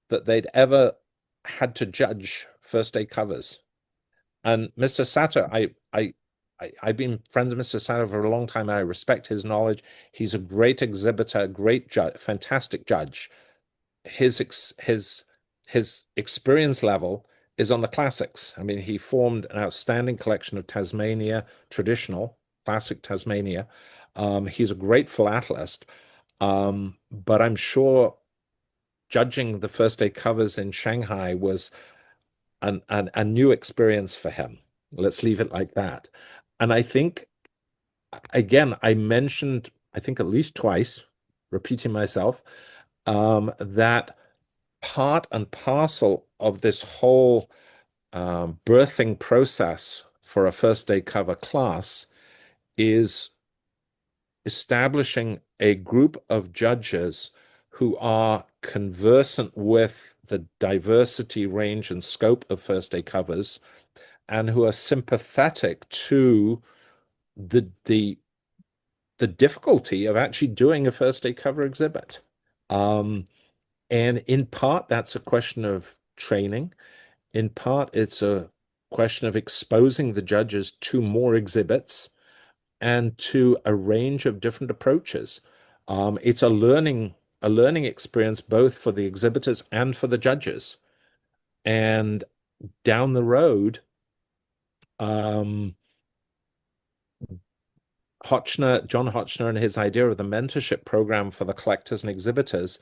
that they'd ever had to judge first day covers. And Mr. Sato, I've been friends with Mr. Sato for a long time, and I respect his knowledge. He's a great exhibitor, great judge, fantastic judge. His experience level is on the classics. I mean, he formed an outstanding collection of Tasmania, traditional, classic Tasmania. He's a great philatelist, but I'm sure judging the first day covers in Shanghai was a new experience for him. Let's leave it like that. And I think, again, I mentioned, I think at least twice, repeating myself, that part and parcel of this whole birthing process for a first day cover class is establishing a group of judges who are conversant with the diversity, range, and scope of first day covers, and who are sympathetic to the difficulty of actually doing a first day cover exhibit. And in part, that's a question of training. In part, it's a question of exposing the judges to more exhibits and to a range of different approaches. It's a learning experience both for the exhibitors and for the judges. And down the road, John Hotchner and his idea of the mentorship program for the collectors and exhibitors,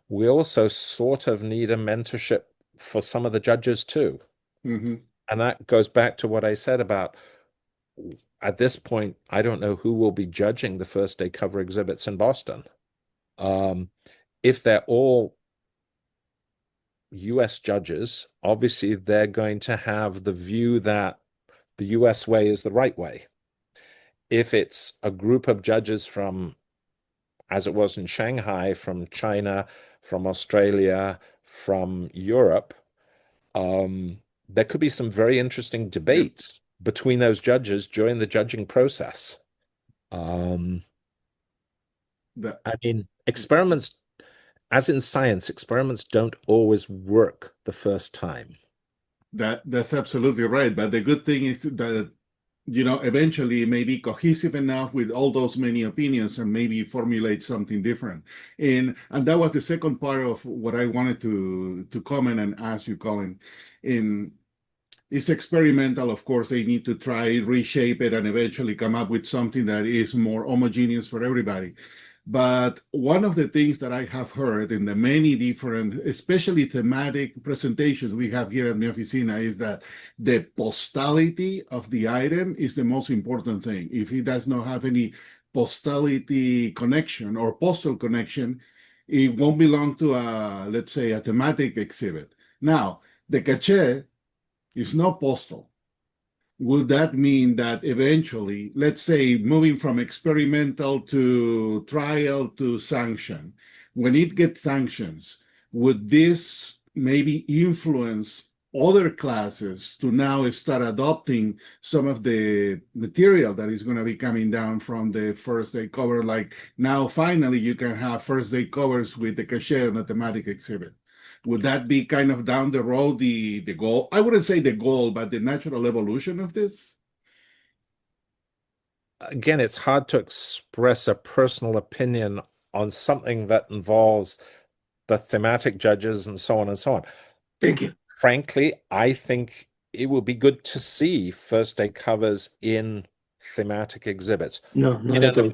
we also sort of need a mentorship for some of the judges too. Mm-hmm. And that goes back to what I said about, at this point, I don't know who will be judging the first day cover exhibits in Boston. If they're all US judges, obviously they're going to have the view that the US way is the right way. If it's a group of judges from, as it was in Shanghai, from China, from Australia, from Europe, there could be some very interesting debates between those judges during the judging process. I mean, experiments, as in science, experiments don't always work the first time. That's absolutely right. But the good thing is that, eventually it may be cohesive enough with all those many opinions and maybe formulate something different. And that was the second part of what I wanted to comment and ask you, Colin. It's experimental, of course. They need to try, reshape it, and eventually come up with something that is more homogeneous for everybody. But one of the things that I have heard in the many different, especially thematic presentations we have here at the Oficina, is that the postality of the item is the most important thing. If it does not have any postality connection or postal connection, it won't belong to let's say, a thematic exhibit. Now, the cachet is not postal. Would that mean that eventually, let's say, moving from experimental to trial to sanction, when it gets sanctions, would this maybe influence other classes to now start adopting some of the material that is going to be coming down from the first day cover? Like now, finally, you can have first day covers with the cachet on a thematic exhibit. Would that be kind of down the road the goal? I wouldn't say the goal, but the natural evolution of this? Again, it's hard to express a personal opinion on something that involves the thematic judges and so on and so on. Thank you. Frankly, I think it will be good to see first day covers in thematic exhibits. No, not at all.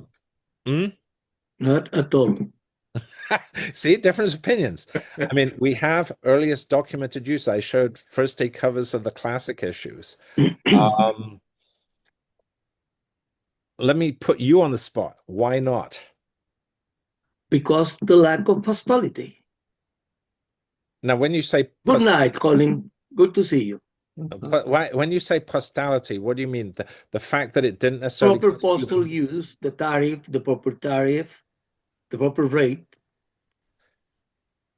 Not at all. See, different opinions. I mean, we have earliest documented use. I showed first day covers of the classic issues. Let me put you on the spot. Why not? Because the lack of postality. Now, when you say Good night, Colin. Good to see you. But when you say postality, what do you mean? The fact that it didn't necessarily Proper postal use, the tariff, the proper tariff, the proper rate.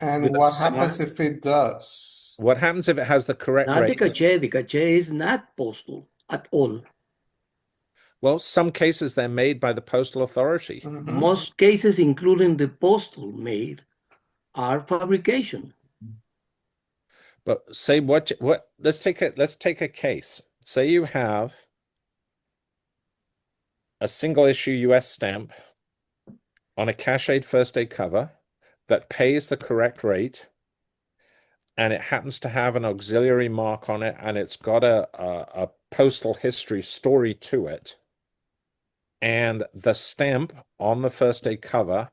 And what happens if it does? What happens if it has the correct Not rate? the cachet is not postal at all. Well, some cases they're made by the postal authority. Most cases, including the postal made, are fabrication. But say let's take a case. Say you have a single issue US stamp on a cachet first day cover that pays the correct rate, and it happens to have an auxiliary mark on it, and it's got a postal history story to it, and the stamp on the first day cover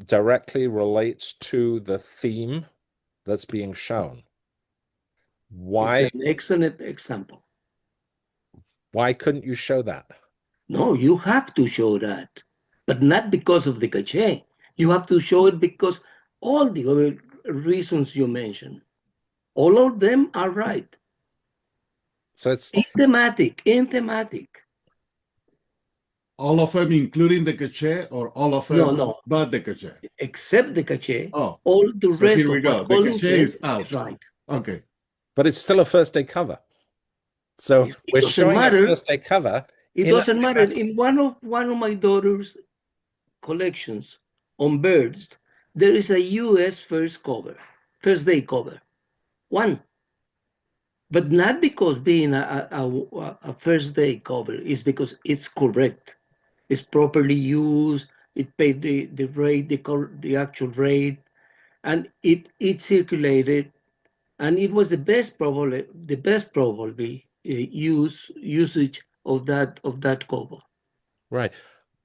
directly relates to the theme that's being shown. Why? It's an excellent example. Why couldn't you show that? No, you have to show that, but not because of the cachet. You have to show it because all the other reasons you mentioned, all of them are right. So it's in thematic. All of them, including the cachet, or all of them No. but the cachet? Except the cachet. Oh, all the so rest here we of go. what The Colin cachet said is out. is right. Okay. But it's still a first day cover. So we're showing a first day cover. It doesn't matter. In one of my daughter's collections on birds, there is a US first day cover. One. But not because being a first day cover, is because it's correct. It's properly used. It paid the rate, the actual rate, and it circulated, and it was the best probably usage of that cover. Right.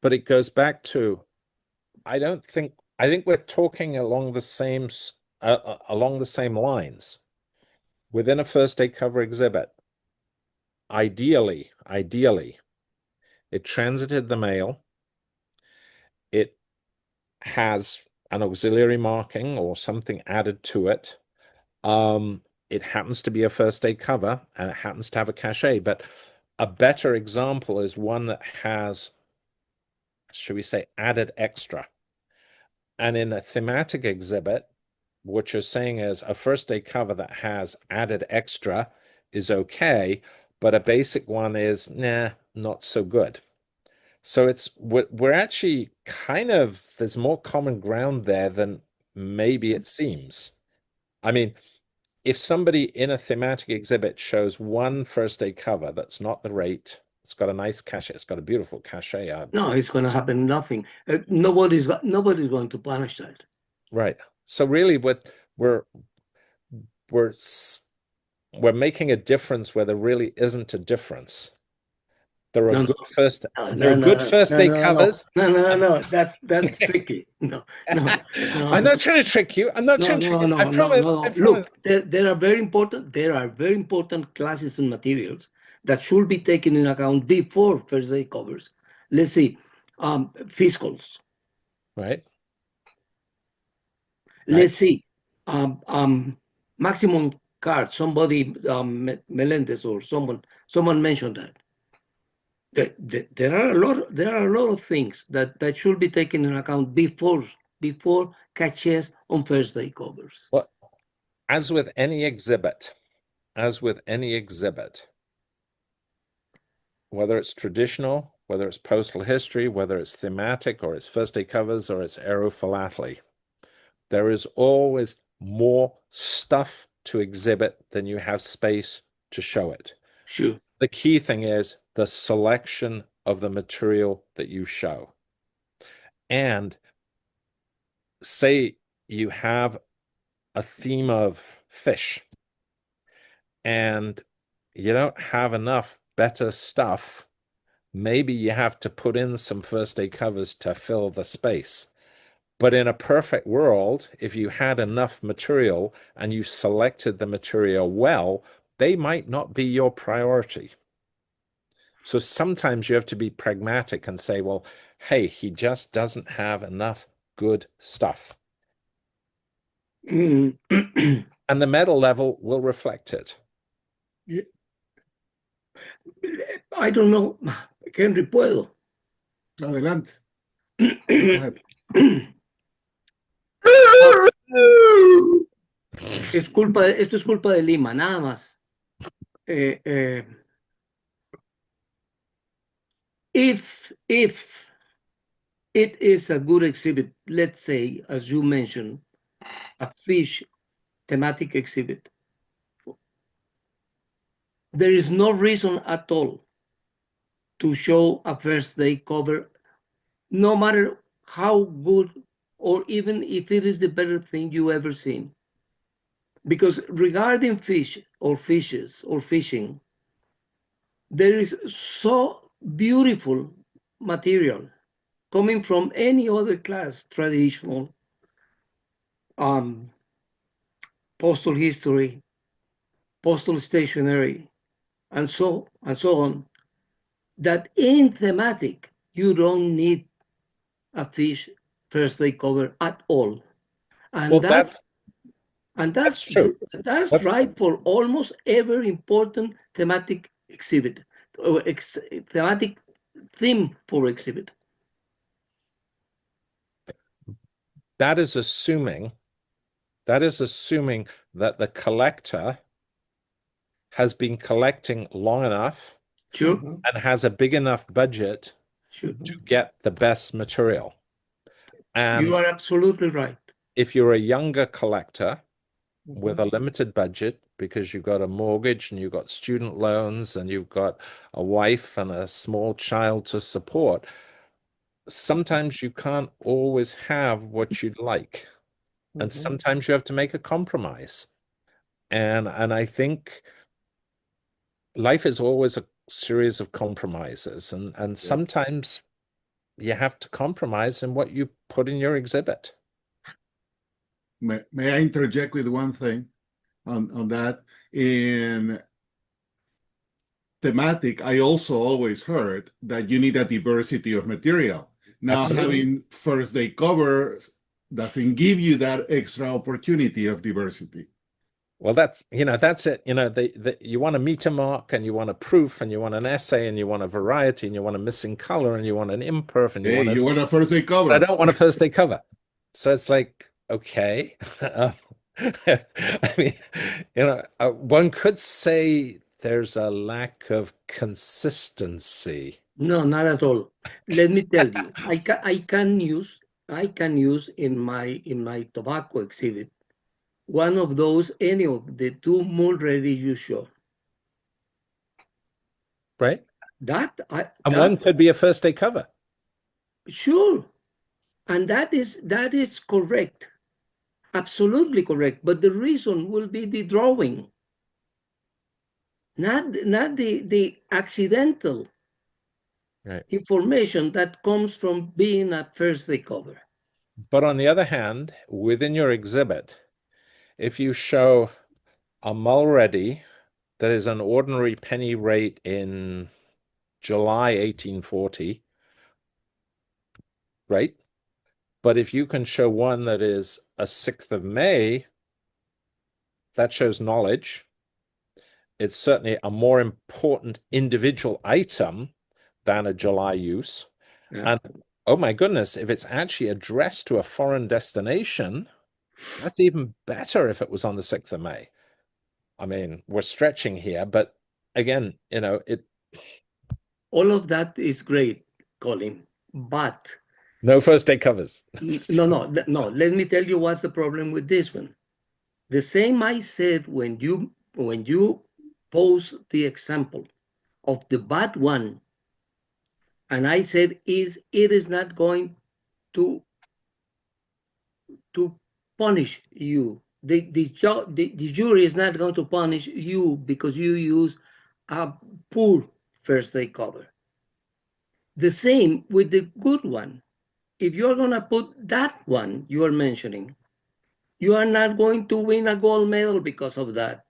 But it goes back to, I think we're talking along the same lines. Within a first day cover exhibit, ideally, it transited the mail. It has an auxiliary marking or something added to it. It happens to be a first day cover, and it happens to have a cachet. But A better example is one that has, should we say, added extra. And in a thematic exhibit, what you're saying is a first day cover that has added extra is okay, but a basic one is, nah, not so good. So we're actually kind of, there's more common ground there than maybe it seems. I mean, if somebody in a thematic exhibit shows one first day cover that's not the rate, it's got a nice cachet, it's got a beautiful cachet. No, it's going to happen nothing. Nobody's going to punish that. Right. So really, what we're making a difference where there really isn't a difference. There are good first day covers. No. That's tricky. No. I'm not trying to trick you. I'm not trying to trick you. I promise. I promise. Look, there are very important classes and materials that should be taken in account before first day covers. Let's see, fiscals. Right. Let's see, maximum card. Somebody, Melendez or someone mentioned that. There are a lot of things that should be taken in account before caches on first day covers. Well, as with any exhibit, whether it's traditional, whether it's postal history, whether it's thematic, or it's first day covers, or it's aerophilately, there is always more stuff to exhibit than you have space to show it. Sure. The key thing is the selection of the material that you show. And say you have a theme of fish and you don't have enough better stuff, maybe you have to put in some first day covers to fill the space. But in a perfect world, if you had enough material and you selected the material well, they might not be your priority. So sometimes you have to be pragmatic and say, well, hey, he just doesn't have enough good stuff. And the medal level will reflect it. Yeah. I don't know. Henry, ¿puedo? Adelante. Go ahead. Esto es culpa de Lima, nada más. If it is a good exhibit, let's say, as you mentioned, a fish thematic exhibit, there is no reason at all to show a first day cover, no matter how good or even if it is the better thing you ever seen. Because regarding fish or fishes or fishing, there is so beautiful material coming from any other class, traditional, postal history, postal stationery, and so on, that in thematic, you don't need a fish first day cover at all. And Well, that's true. That's right for almost every important thematic exhibit, or thematic theme for exhibit. That is assuming that the collector has been collecting long enough Sure. and has a big enough budget to get the best material. And you are absolutely right. If you're a younger collector with a limited budget, because you've got a mortgage and you've got student loans and you've got a wife and a small child to support, sometimes you can't always have what you'd like. And sometimes you have to make a compromise. And I think life is always a series of compromises. And sometimes you have to compromise in what you put in your exhibit. May I interject with one thing on that? In thematic, I also always heard that you need a diversity of material. Now, Absolutely. having first day covers doesn't give you that extra opportunity of diversity. Well, that's that's it. You want a meter mark, and you want a proof, and you want an essay, and you want a variety, and you want a missing color, and you want an imperf, and you Hey, want you want a first day I cover? don't want a first day cover. So it's like, okay. I mean, one could say there's a lack of consistency. No, not at all. Let me tell you, I can use in my tobacco exhibit one of those, any of the two mulready you show. Right? That And one could be a first day cover. sure, and that is correct, absolutely correct. But the reason will be the drawing, not the accidental Right. information that comes from being a first day cover. But on the other hand, within your exhibit, if you show a mulready that is an ordinary penny rate in July 1840, right? But if you can show one that is a 6th of May, that shows knowledge. It's certainly a more important individual item than a July use. Yeah. And oh my goodness, if it's actually addressed to a foreign destination, that's even better if it was on the 6th of May. I mean, we're stretching here, but again, All of that is great, Colin, but no first day covers. no. Let me tell you what's the problem with this one. The same I said when you pose the example of the bad one, and I said it is not going to punish you. The jury is not going to punish you because you use a poor first day cover. The same with the good one. If you're going to put that one you are mentioning, you are not going to win a gold medal because of that.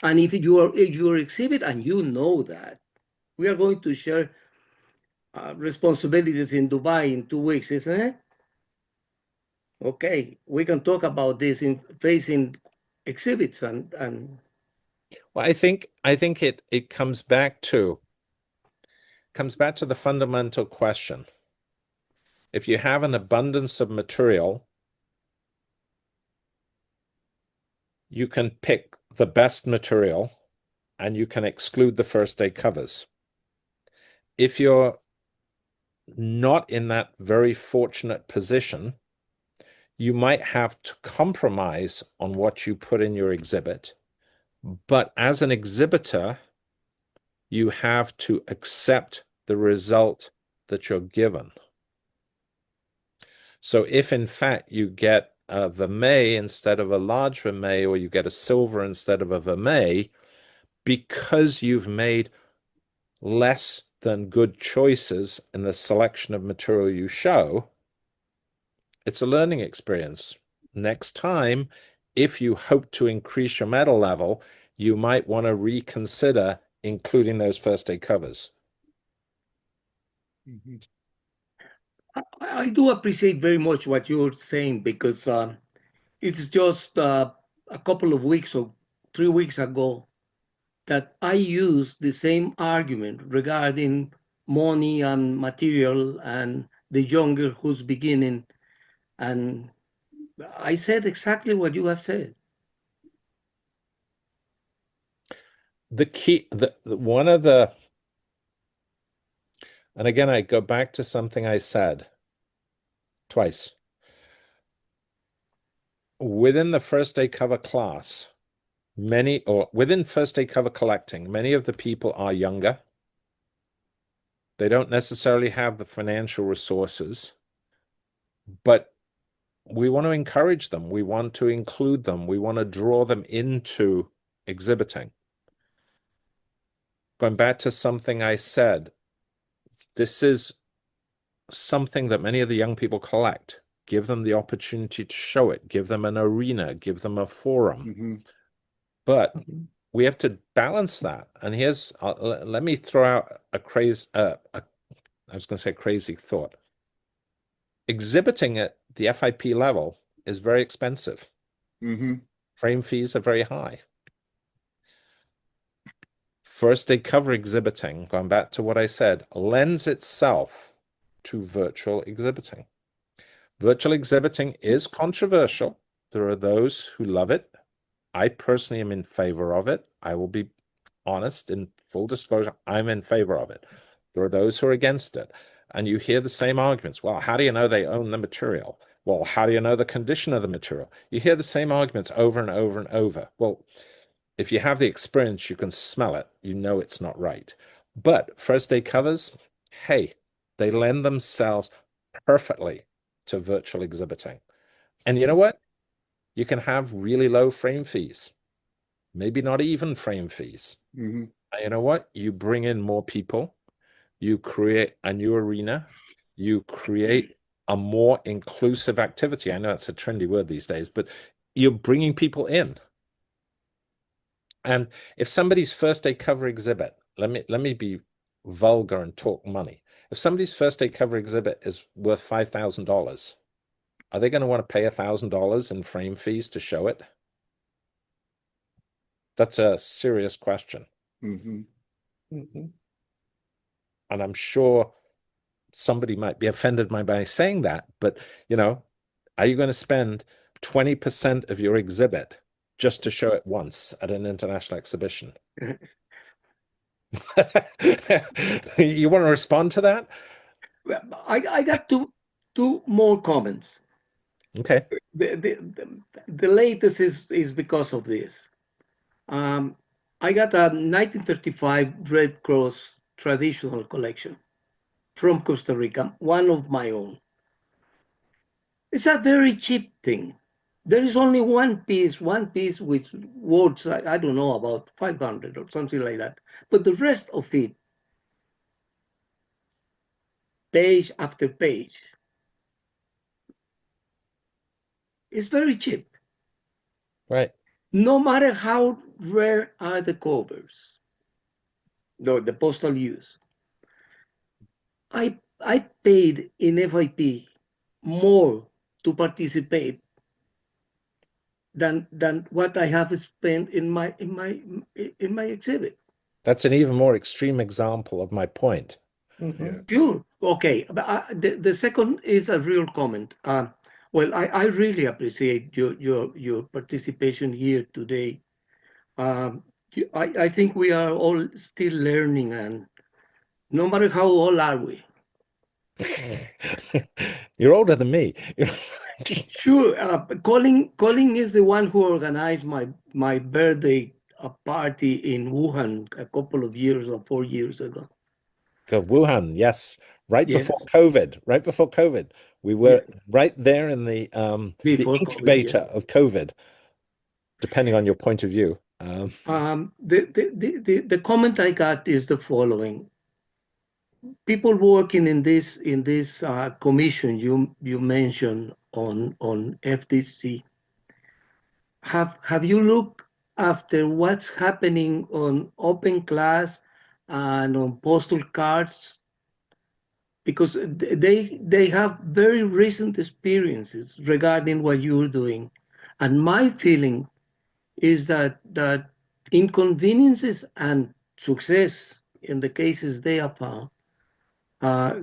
And if your exhibit, and you know that, we are going to share responsibilities in Dubai in 2 weeks, isn't it? Okay, we can talk about this in facing exhibits and Well, I think it comes back to the fundamental question. If you have an abundance of material, you can pick the best material and you can exclude the first day covers. If you're not in that very fortunate position, you might have to compromise on what you put in your exhibit. But as an exhibitor, you have to accept the result that you're given. So if in fact you get a vermeil instead of a large vermeil, or you get a silver instead of a vermeil, because you've made less than good choices in the selection of material you show, it's a learning experience. Next time, if you hope to increase your medal level, you might want to reconsider including those first day covers. I do appreciate very much what you're saying, because it's just a couple of weeks or 3 weeks ago that I used the same argument regarding money and material and the younger who's beginning, and I said exactly what you have said. The key, one of the, and again, I go back to something I said twice. Within the first day cover class, within first day cover collecting, many of the people are younger. They don't necessarily have the financial resources, but we want to encourage them. We want to include them. We want to draw them into exhibiting. Going back to something I said, this is something that many of the young people collect. Give them the opportunity to show it. Give them an arena. Give them a forum. But we have to balance that. And here's, let me throw out I was going to say crazy thought. Exhibiting at the FIP level is very expensive. frame fees are very high. First day cover exhibiting, going back to what I said, lends itself to virtual exhibiting. Virtual exhibiting is controversial. There are those who love it. I personally am in favor of it. I will be honest, in full disclosure, I'm in favor of it. There are those who are against it. And you hear the same arguments. Well, how do you know they own the material? Well, how do you know the condition of the material? You hear the same arguments over and over and over. Well, if you have the experience, you can smell it. You know it's not right. But first day covers, hey, they lend themselves perfectly to virtual exhibiting. And you know what? You can have really low frame fees, maybe not even frame fees. Mm-hmm. And you know what? You bring in more people, you create a new arena, you create a more inclusive activity. I know it's a trendy word these days, but you're bringing people in. And if somebody's first day cover exhibit, let me be vulgar and talk money. If somebody's first day cover exhibit is worth $5,000, are they going to want to pay $1,000 in frame fees to show it? That's a serious question. Mm-hmm. Mhm. And I'm sure somebody might be offended by saying that, but are you going to spend 20% of your exhibit just to show it once at an international exhibition? You want to respond to that? I got two more comments. Okay. The latest is because of this. I got a 1935 Red Cross traditional collection from Costa Rica, one of my own. It's a very cheap thing. There is only one piece with words, I don't know, about 500 or something like that. But the rest of it, page after page, is very cheap. Right. No matter how rare are the covers, the postal use. I paid in FIP more to participate than what I have spent in my exhibit. That's an even more extreme example of my point. Yeah. Sure. Okay. But the second is a real comment. Well, I really appreciate your participation here today. I think we are all still learning, and no matter how old are we. You're older than me. Sure. Colin is the one who organized my birthday party in Wuhan a couple of years or 4 years ago. Wuhan, yes. Right before Yes. COVID. Right before COVID. We were right there in the Before COVID, incubator yes. of COVID, depending on your point of view. The comment I got is the following: people working in this commission you mentioned on FDC, have you looked after what's happening on open class and on postal cards? Because they have very recent experiences regarding what you're doing, and my feeling is that inconveniences and success in the cases they have found uh,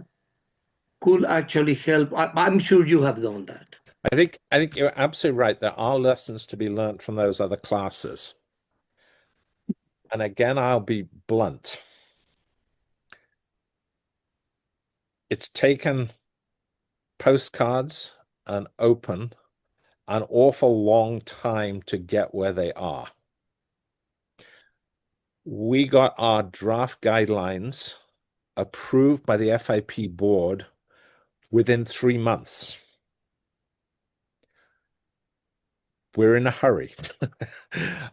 could actually help. I'm sure you have done that. I think you're absolutely right. There are lessons to be learned from those other classes. And again, I'll be blunt. It's taken postcards and open an awful long time to get where they are. We got our draft guidelines approved by the FIP board within 3 months. We're in a hurry.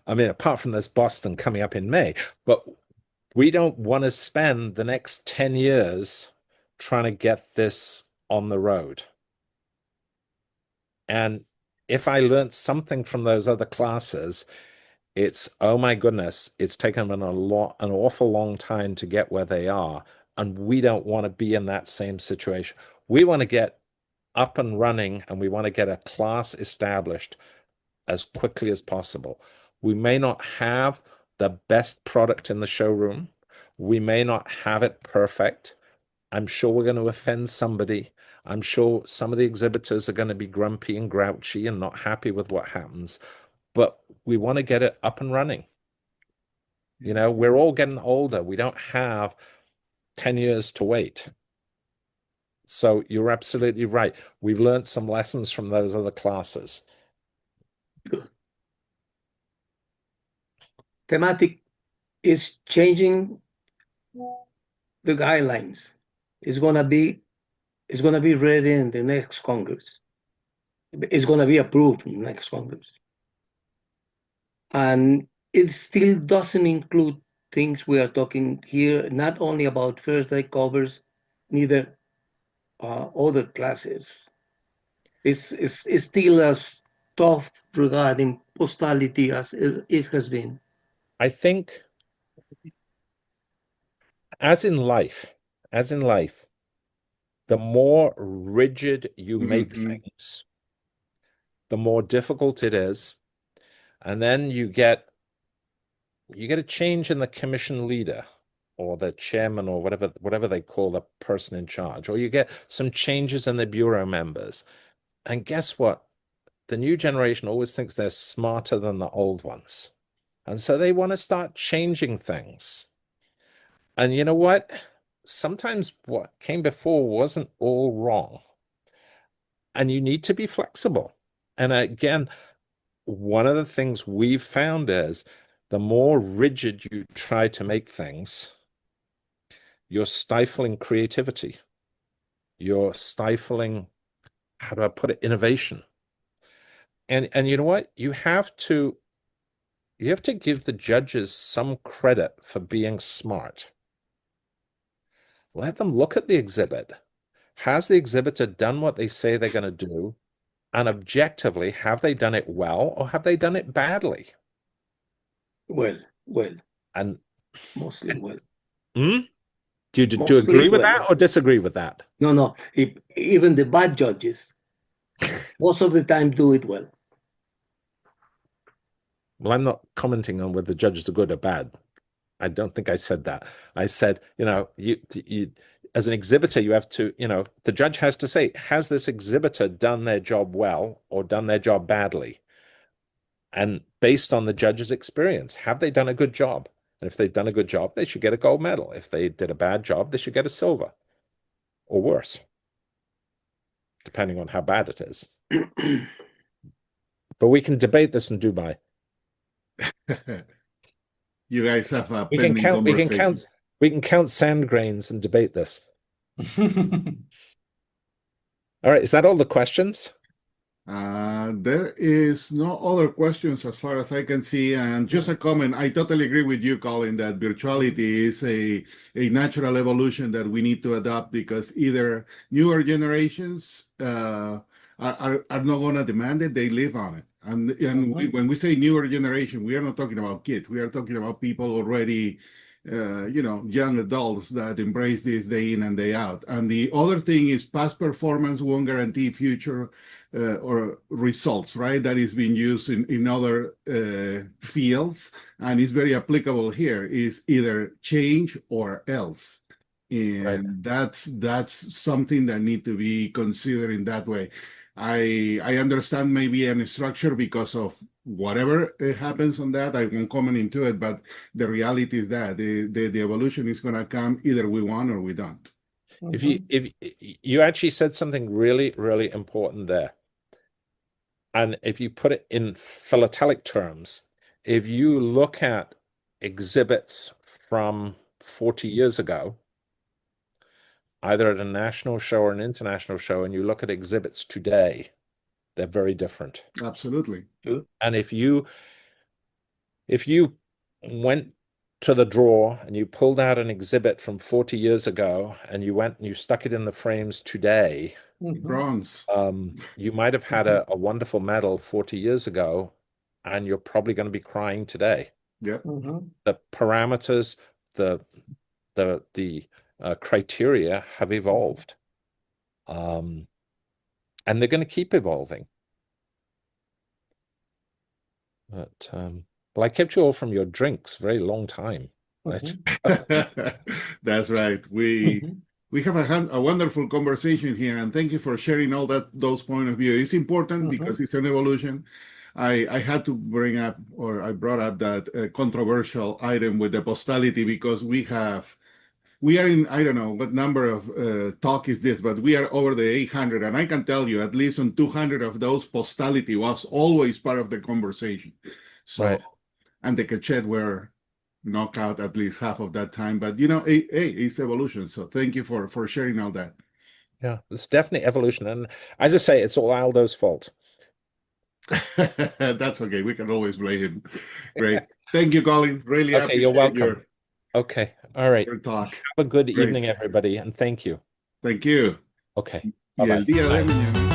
I mean, apart from this Boston coming up in May, but we don't want to spend the next 10 years trying to get this on the road. And if I learned something from those other classes, it's, oh my goodness, it's taken them an awful long time to get where they are. And we don't want to be in that same situation. We want to get up and running, and we want to get a class established as quickly as possible. We may not have the best product in the showroom. We may not have it perfect. I'm sure we're going to offend somebody. I'm sure some of the exhibitors are going to be grumpy and grouchy and not happy with what happens, but we want to get it up and running. You know, we're all getting older. We don't have 10 years to wait. So you're absolutely right. We've learned some lessons from those other classes. Thematic is changing the guidelines. It's gonna be ready in the next Congress. It's gonna be approved in the next Congress. And it still doesn't include things we are talking here, not only about first day covers, neither other classes. It's still as tough regarding postality as it has been. I think, as in life, the more rigid you make things, the more difficult it is. And then you get a change in the commission leader or the chairman or whatever they call the person in charge, or you get some changes in the bureau members. And guess what? The new generation always thinks they're smarter than the old ones. And so they want to start changing things. And you know what? Sometimes what came before wasn't all wrong. And you need to be flexible. And again, one of the things we've found is the more rigid you try to make things, you're stifling creativity. You're stifling, how do I put it, innovation. And you know what? You have to give the judges some credit for being smart. Let them look at the exhibit. Has the exhibitor done what they say they're going to do? And objectively, have they done it well or have they done it badly? Well, And mostly well. do you Mostly agree with well. that or disagree with that? No. Even the bad judges, most of the time, do it well. Well, I'm not commenting on whether the judges are good or bad. I don't think I said that. I said, you as an exhibitor, you have to, the judge has to say, has this exhibitor done their job well or done their job badly? And based on the judge's experience, have they done a good job? And if they've done a good job, they should get a gold medal. If they did a bad job, they should get a silver or worse, depending on how bad it is. But we can debate this in Dubai. You guys have a We can pending count, conversation. we can count sand grains and debate this. All right, is that all the questions? There is no other questions as far as I can see. And just a comment, I totally agree with you, Colin, that virtuality is a natural evolution that we need to adopt because either newer generations are not going to demand it, they live on it. And when we say newer generation, we are not talking about kids. We are talking about people already, young adults that embrace this day in and day out. And the other thing is past performance won't guarantee future or results, right? That is being used in other fields and is very applicable here is either change or else. And that's something that need to be considered in that way. I understand maybe an structure because of whatever happens on that. I won't comment into it, but the reality is that the evolution is going to come either we want or we don't. If you actually said something really, really important there, and if you put it in philatelic terms, if you look at exhibits from 40 years ago, either at a national show or an international show, and you look at exhibits today, they're very different. Absolutely. And if you went to the drawer and you pulled out an exhibit from 40 years ago and you went and you stuck it in the frames today, Bronze. you might have had a wonderful medal 40 years ago, and you're probably going to be crying today. Yep. The parameters, the criteria have evolved, and they're going to keep evolving. But well, I kept you all from your drinks very long time. Right? That's right. We have a wonderful conversation here, and thank you for sharing all those point of view. It's important because it's an evolution. I had to bring up, or I brought up that controversial item with the postality because we are in, I don't know what number of talk is this, but we are over the 800, and I can tell you at least on 200 of those, postality was always part of the conversation. So, Right. and the cachet were knock out at least half of that time. But you know, hey, it's evolution. So thank you for sharing all that. Yeah, it's definitely evolution. And as I say, it's all Aldo's fault. That's okay. We can always blame him. Great. Thank you, Colin. Really Okay, you're appreciate welcome. Okay. All right. your talk. Have a good Great. evening, everybody, and thank you. Thank you. Okay. Y el Bye-bye. día de Bye. mañana.